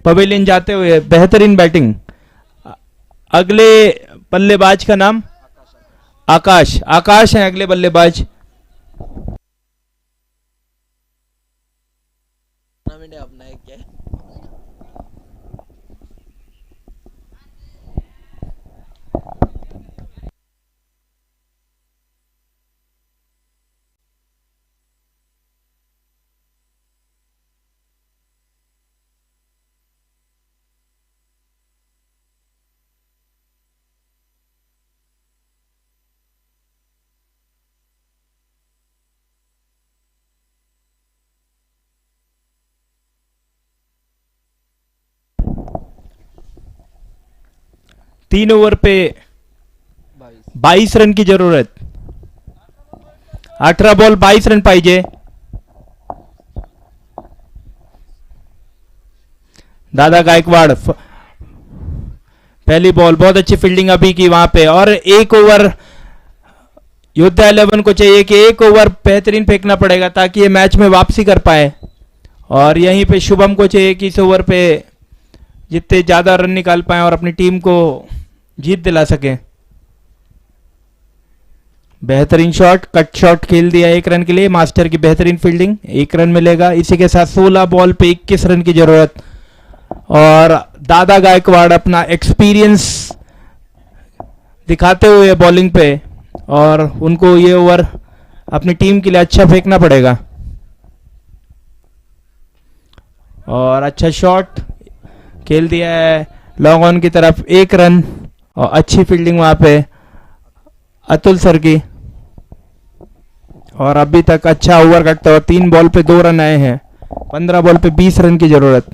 पवेलियन जाते हुए बेहतरीन बैटिंग। अगले बल्लेबाज का नाम आकाश। आकाश है अगले बल्लेबाज। तीन ओवर पे 22 रन की जरूरत। 18 बॉल 22 रन पाहिजे। दादा गायकवाड़ पहली बॉल बहुत अच्छी फील्डिंग अभी की वहां पे, और एक ओवर योद्धा 11 को चाहिए कि एक ओवर बेहतरीन फेंकना पड़ेगा ताकि ये मैच में वापसी कर पाए। और यहीं पे शुभम को चाहिए कि इस ओवर पे जितने ज्यादा रन निकाल पाए और अपनी टीम को जीत दिला सके। बेहतरीन शॉट, कट शॉट खेल दिया 1 रन के लिए। मास्टर की बेहतरीन फील्डिंग, 1 रन मिलेगा। इसी के साथ 16 बॉल पे 21 रन की जरूरत, और दादा गायकवाड़ अपना एक्सपीरियंस दिखाते हुए बॉलिंग पे, और उनको ये ओवर अपनी टीम के लिए अच्छा फेंकना पड़ेगा। और अच्छा शॉट खेल दिया है लॉन्ग ऑन की तरफ, 1 रन, और अच्छी फील्डिंग वहां पे अतुल सर की। और अभी तक अच्छा ओवर कटता हुआ 3 बॉल पे 2 रन आए हैं। 15 बॉल पे 20 रन की जरूरत।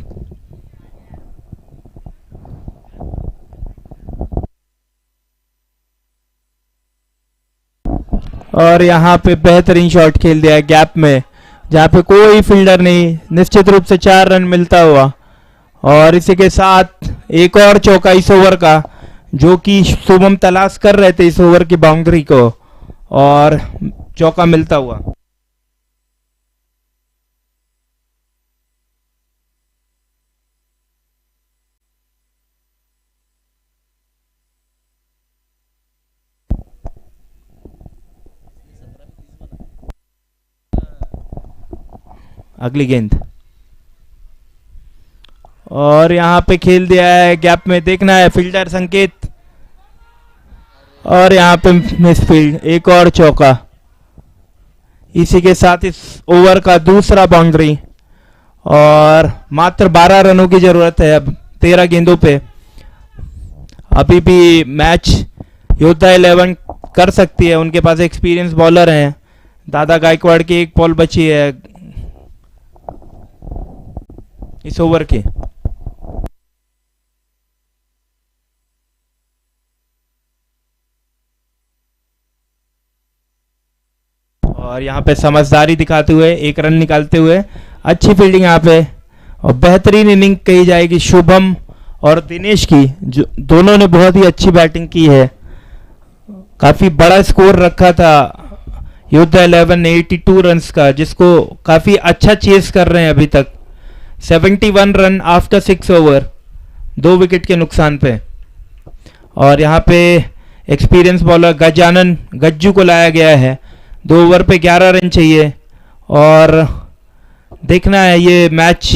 और यहाँ पे बेहतरीन शॉट खेल दिया है गैप में, जहाँ पे कोई फील्डर नहीं, निश्चित रूप से 4 रन मिलता हुआ। और इसी के साथ एक और चौका इस ओवर का, जो कि शुभम तलाश कर रहे थे इस ओवर की बाउंड्री को, और चौका मिलता हुआ। अगली गेंद, और यहां पे खेल दिया है गैप में, देखना है फील्डर संकेत, और यहां पे मिस फील्ड, एक और चौका। इसी के साथ इस ओवर का दूसरा बाउंड्री, और मात्र 12 रनों की जरूरत है अब 13 गेंदों पे। अभी भी मैच योद्धा 11 कर सकती है, उनके पास एक्सपीरियंस बॉलर हैं। दादा गायकवाड़ की 1 बॉल बची है इस ओवर की। और यहाँ पे समझदारी दिखाते हुए 1 रन निकालते हुए अच्छी फील्डिंग यहाँ पे, और बेहतरीन इनिंग कही जाएगी शुभम और दिनेश की, जो दोनों ने बहुत ही अच्छी बैटिंग की है। काफी बड़ा स्कोर रखा था योद्धा 11 ने 82 रन्स का, जिसको काफी अच्छा चेस कर रहे हैं अभी तक। 71 रन आफ्टर 6 ओवर, 2 विकेट के नुकसान पे। और यहाँ पे एक्सपीरियंस बॉलर गजानन गज्जू को लाया गया है। 2 ओवर पे 11 रन चाहिए, और देखना है ये मैच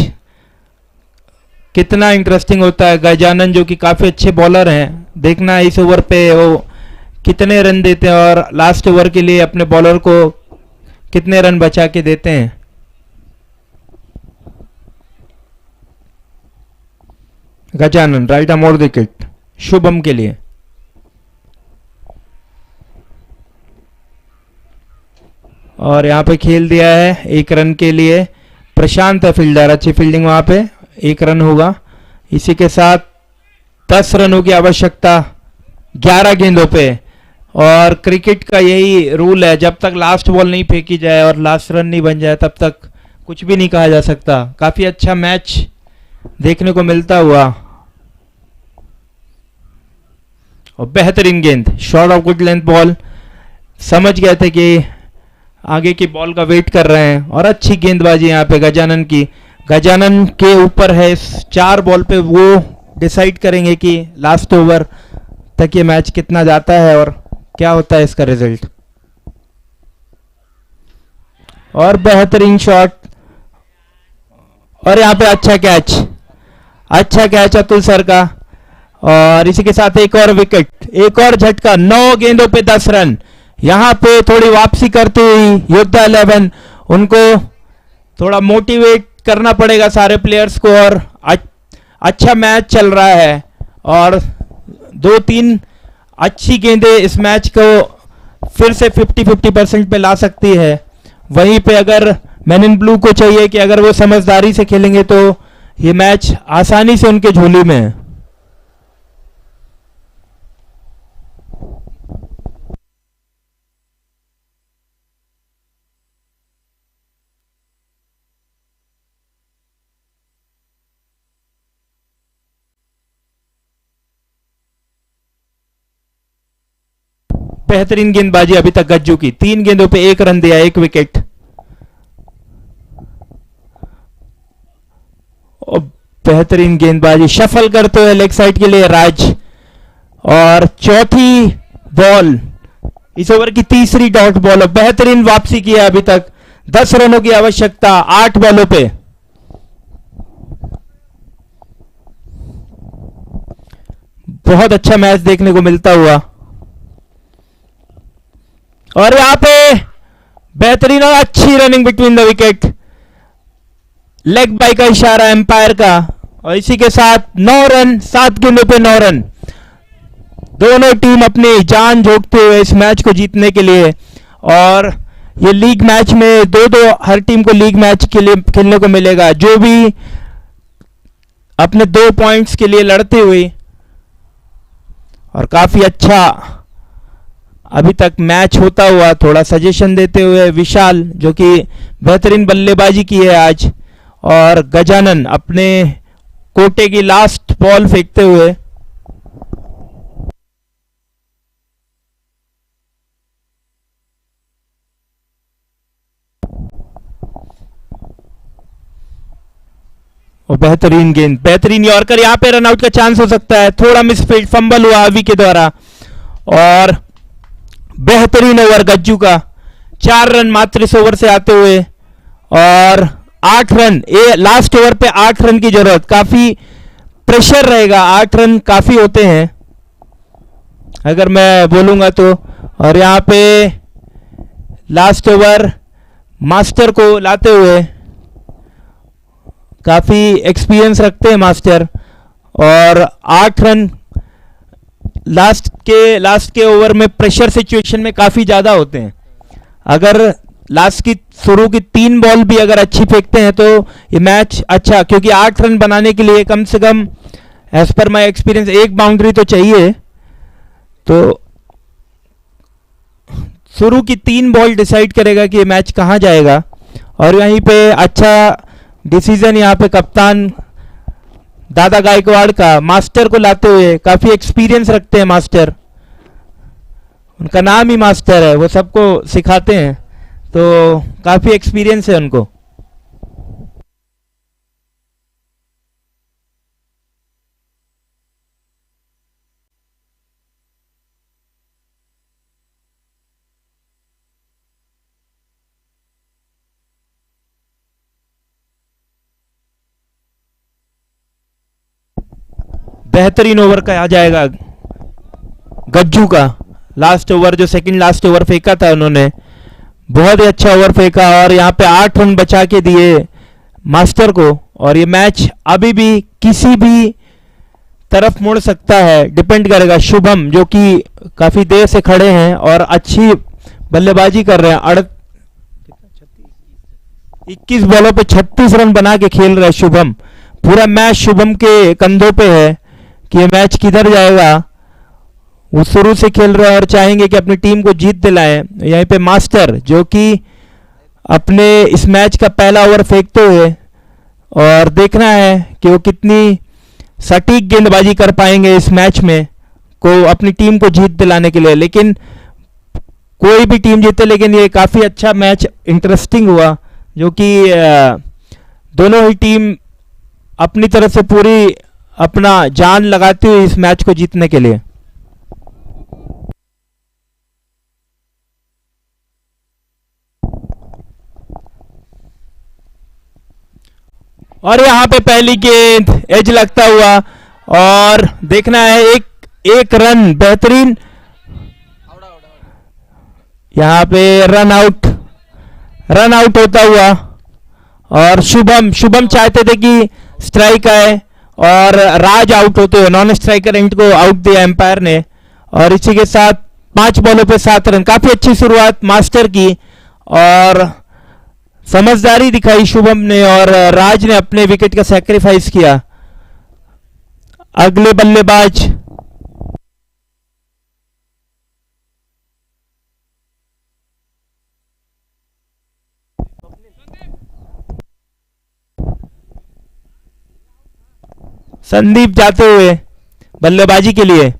कितना इंटरेस्टिंग होता है। गजानन जो कि काफी अच्छे बॉलर हैं, देखना है इस ओवर पे वो कितने रन देते हैं, और लास्ट ओवर के लिए अपने बॉलर को कितने रन बचा के देते हैं। Gajanan right arm wicket Shubham के लिए। और यहाँ पे खेल दिया है 1 रन के लिए, प्रशांत है फील्डर, अच्छी फील्डिंग वहां पे, 1 रन होगा। इसी के साथ 10 रनों की आवश्यकता 11 गेंदों पे। और क्रिकेट का यही रूल है, जब तक लास्ट बॉल नहीं फेंकी जाए और लास्ट रन नहीं बन जाए तब तक कुछ भी नहीं कहा जा सकता। काफी अच्छा मैच देखने को मिलता हुआ और बेहतरीन गेंद, shot of good length ball. समझ गए थे कि आगे की बॉल का वेट कर रहे हैं और अच्छी गेंदबाजी यहाँ पे गजानन की। गजानन के ऊपर है, इस 4 बॉल पे वो डिसाइड करेंगे कि लास्ट ओवर तक ये मैच कितना जाता है और क्या होता है इसका रिजल्ट। और बेहतरीन शॉट और यहाँ पे अच्छा कैच अतुल सर का। और इसी के साथ एक और विकेट, एक और झटका। 9 गेंदों पे 10 रन। यहाँ पे थोड़ी वापसी करती हुई योद्धा 11, उनको थोड़ा मोटिवेट करना पड़ेगा सारे प्लेयर्स को। और अच्छा मैच चल रहा है और 2-3 अच्छी गेंदें इस मैच को फिर से 50-50% पे ला सकती है। वहीं पे अगर मैन इन ब्लू को चाहिए कि अगर वो समझदारी से खेलेंगे तो ये मैच आसानी से उनके झोली में है। बेहतरीन गेंदबाजी अभी तक गज्जू की, 3 गेंदों पे 1 रन दिया, 1 विकेट। और बेहतरीन गेंदबाजी, शफल करते हुए लेग साइड के लिए राज। और चौथी बॉल, इस ओवर की तीसरी डॉट बॉल। बेहतरीन वापसी की है अभी तक, 10 रनों की आवश्यकता 8 बॉलों पे। बहुत अच्छा मैच देखने को मिलता हुआ। और यहां पे बेहतरीन और अच्छी running between the wicket, leg bye का इशारा एम्पायर का। और इसी के साथ 9 रन, 7 गेंदों पे 9 रन। दोनों टीम अपनी जान झोंकते हुए इस मैच को जीतने के लिए। और ये लीग मैच में 2-2 हर टीम को लीग मैच के लिए खेलने को मिलेगा, जो भी अपने 2 पॉइंट्स के लिए लड़ते हुए। और काफी अच्छा अभी तक मैच होता हुआ, थोड़ा सजेशन देते हुए विशाल, जो कि बेहतरीन बल्लेबाजी की है आज। और गजानन अपने कोटे की लास्ट बॉल फेंकते हुए। और बेहतरीन गेंद, बेहतरीन यॉर्कर। यहां पे रनआउट का चांस हो सकता है, थोड़ा मिसफील्ड, फंबल हुआ अवी के द्वारा। और बेहतरीन ओवर गज्जू का, 4 रन मात्र इस ओवर से आते हुए। और 8 रन, लास्ट ओवर पे 8 रन की जरूरत, काफी प्रेशर रहेगा, 8 रन काफी होते हैं अगर मैं बोलूंगा तो। और यहाँ पे लास्ट ओवर मास्टर को लाते हुए, काफी एक्सपीरियंस रखते हैं मास्टर। और 8 रन लास्ट के ओवर में प्रेशर सिचुएशन में काफी ज्यादा होते हैं। अगर लास्ट की शुरू की 3 बॉल भी अगर अच्छी फेंकते हैं तो ये मैच अच्छा, क्योंकि 8 रन बनाने के लिए कम से कम एज पर माय एक्सपीरियंस 1 बाउंड्री तो चाहिए। तो शुरू की 3 बॉल डिसाइड करेगा कि ये मैच कहां जाएगा। और यहीं पे अच्छा डिसीजन यहाँ पे कप्तान दादा गायकवाड़ का, मास्टर को लाते हुए। काफी एक्सपीरियंस रखते हैं मास्टर, उनका नाम ही मास्टर है, वो सबको सिखाते हैं, तो काफी एक्सपीरियंस है उनको। बेहतरीन ओवर का आ जाएगा गज्जू का, लास्ट ओवर, जो सेकंड लास्ट ओवर फेंका था उन्होंने, बहुत ही अच्छा ओवर फेंका। और यहाँ पे 8 रन बचा के दिए मास्टर को। और ये मैच अभी भी किसी भी तरफ मुड़ सकता है, डिपेंड करेगा। शुभम जो कि काफी देर से खड़े हैं और अच्छी बल्लेबाजी कर रहे हैं, 21 बॉलों पे 36 रन बना के खेल रहे हैं शुभम। पूरा मैच शुभम के कंधों पे है, कि ये मैच किधर जाएगा। वो शुरू से खेल रहे हैं और चाहेंगे कि अपनी टीम को जीत दिलाएं। यहीं पे मास्टर जो कि अपने इस मैच का पहला ओवर फेंकते हुए, और देखना है कि वो कितनी सटीक गेंदबाजी कर पाएंगे इस मैच में को अपनी टीम को जीत दिलाने के लिए। लेकिन कोई भी टीम जीते, लेकिन ये काफ़ी अच्छा मैच इंटरेस्टिंग हुआ, जो कि दोनों ही टीम अपनी तरफ से पूरी अपना जान लगाती हुई इस मैच को जीतने के लिए। और यहाँ पे पहली गेंद एज लगता हुआ, और देखना है एक रन बेहतरीन, यहाँ पे रन आउट होता हुआ। और शुभम चाहते थे कि स्ट्राइक आए, और राज आउट होते हुए नॉन स्ट्राइकर एंड को आउट दिया एम्पायर ने। और इसी के साथ 5 बॉलों पे 7 रन। काफी अच्छी शुरुआत मास्टर की, और समझदारी दिखाई शुभम ने, और राज ने अपने विकेट का सैक्रिफाइस किया। अगले बल्लेबाज संदीप जाते हुए बल्लेबाजी के लिए।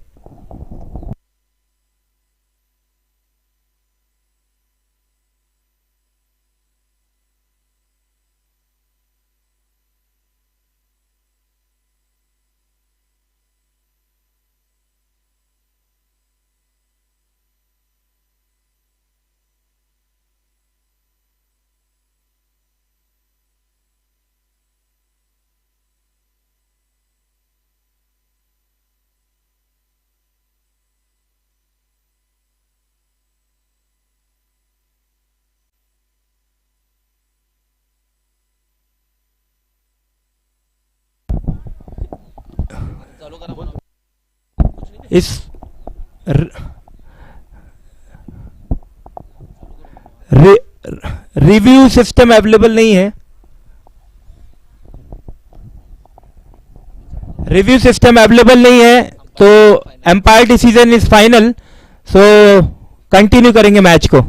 इस रिव्यू सिस्टम अवेलेबल नहीं है। रिव्यू सिस्टम अवेलेबल नहीं है, तो umpire decision is final. So continue करेंगे मैच को।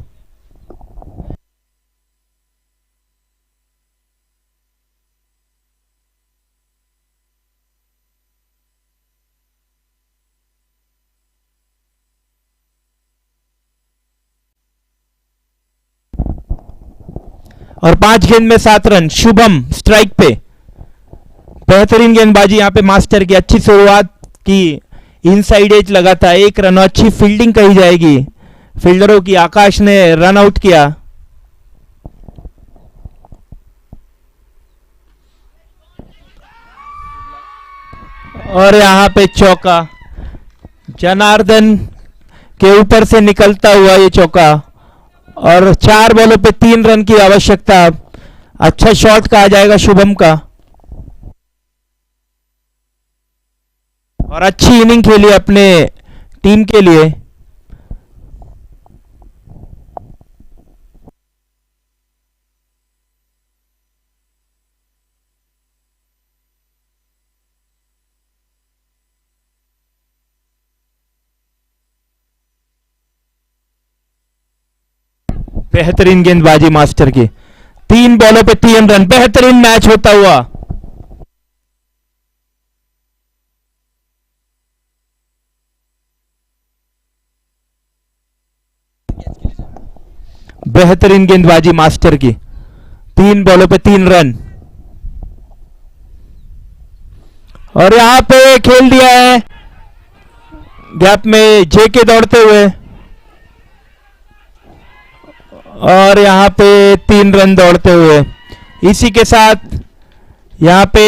और 5 गेंद में 7 रन। शुभम स्ट्राइक पे, बेहतरीन गेंदबाजी यहाँ पे मास्टर की। अच्छी शुरुआत की, इनसाइड एज लगा था, 1 रन। अच्छी फील्डिंग कही जाएगी फील्डरों की। आकाश ने रन आउट किया। और यहाँ पे चौका, जनार्दन के ऊपर से निकलता हुआ ये चौका, और 4 बॉलों पे 3 रन की आवश्यकता। अच्छा शॉट कहा जाएगा शुभम का, और अच्छी इनिंग खेली अपने टीम के लिए। बेहतरीन गेंदबाजी मास्टर की। 3 बॉलों पे 3 रन। बेहतरीन मैच होता हुआ। बेहतरीन गेंदबाजी मास्टर की। 3 बॉलों पे 3 रन। और यहां पे खेल दिया है गैप में जेके दौड़ते हुए, और यहां पे 3 रन दौड़ते हुए। इसी के साथ यहां पे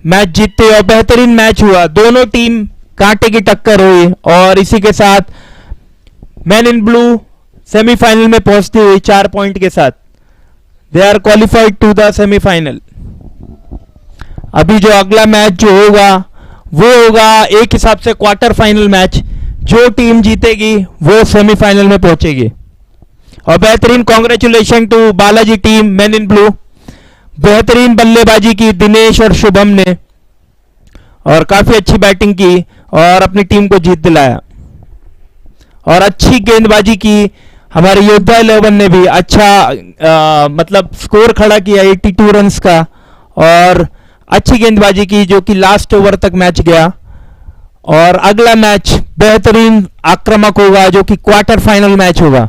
मैच जीतते और बेहतरीन मैच हुआ। दोनों टीम कांटे की टक्कर हुई, और इसी के साथ मैन इन ब्लू सेमीफाइनल में पहुंचती हुई 4 पॉइंट के साथ। They are qualified to the semifinal. अभी जो अगला मैच जो होगा वो होगा एक हिसाब से क्वार्टर फाइनल मैच। जो टीम जीतेगी वो सेमीफाइनल में पहुंचेगी। और बेहतरीन congratulation to Balaji team man in blue. बेहतरीन बल्लेबाजी की दिनेश और शुभम ने, और काफी अच्छी बैटिंग की, और अपनी टीम को जीत दिलाया। और अच्छी गेंदबाजी की हमारे योद्धा 11 ने भी अच्छा मतलब स्कोर खड़ा किया 82 रन्स का, और अच्छी गेंदबाजी की जो कि लास्ट ओवर तक मैच गया। और अगला मैच बेहतरीन आक्रामक होगा जो कि क्वार्टर फाइनल मैच होगा।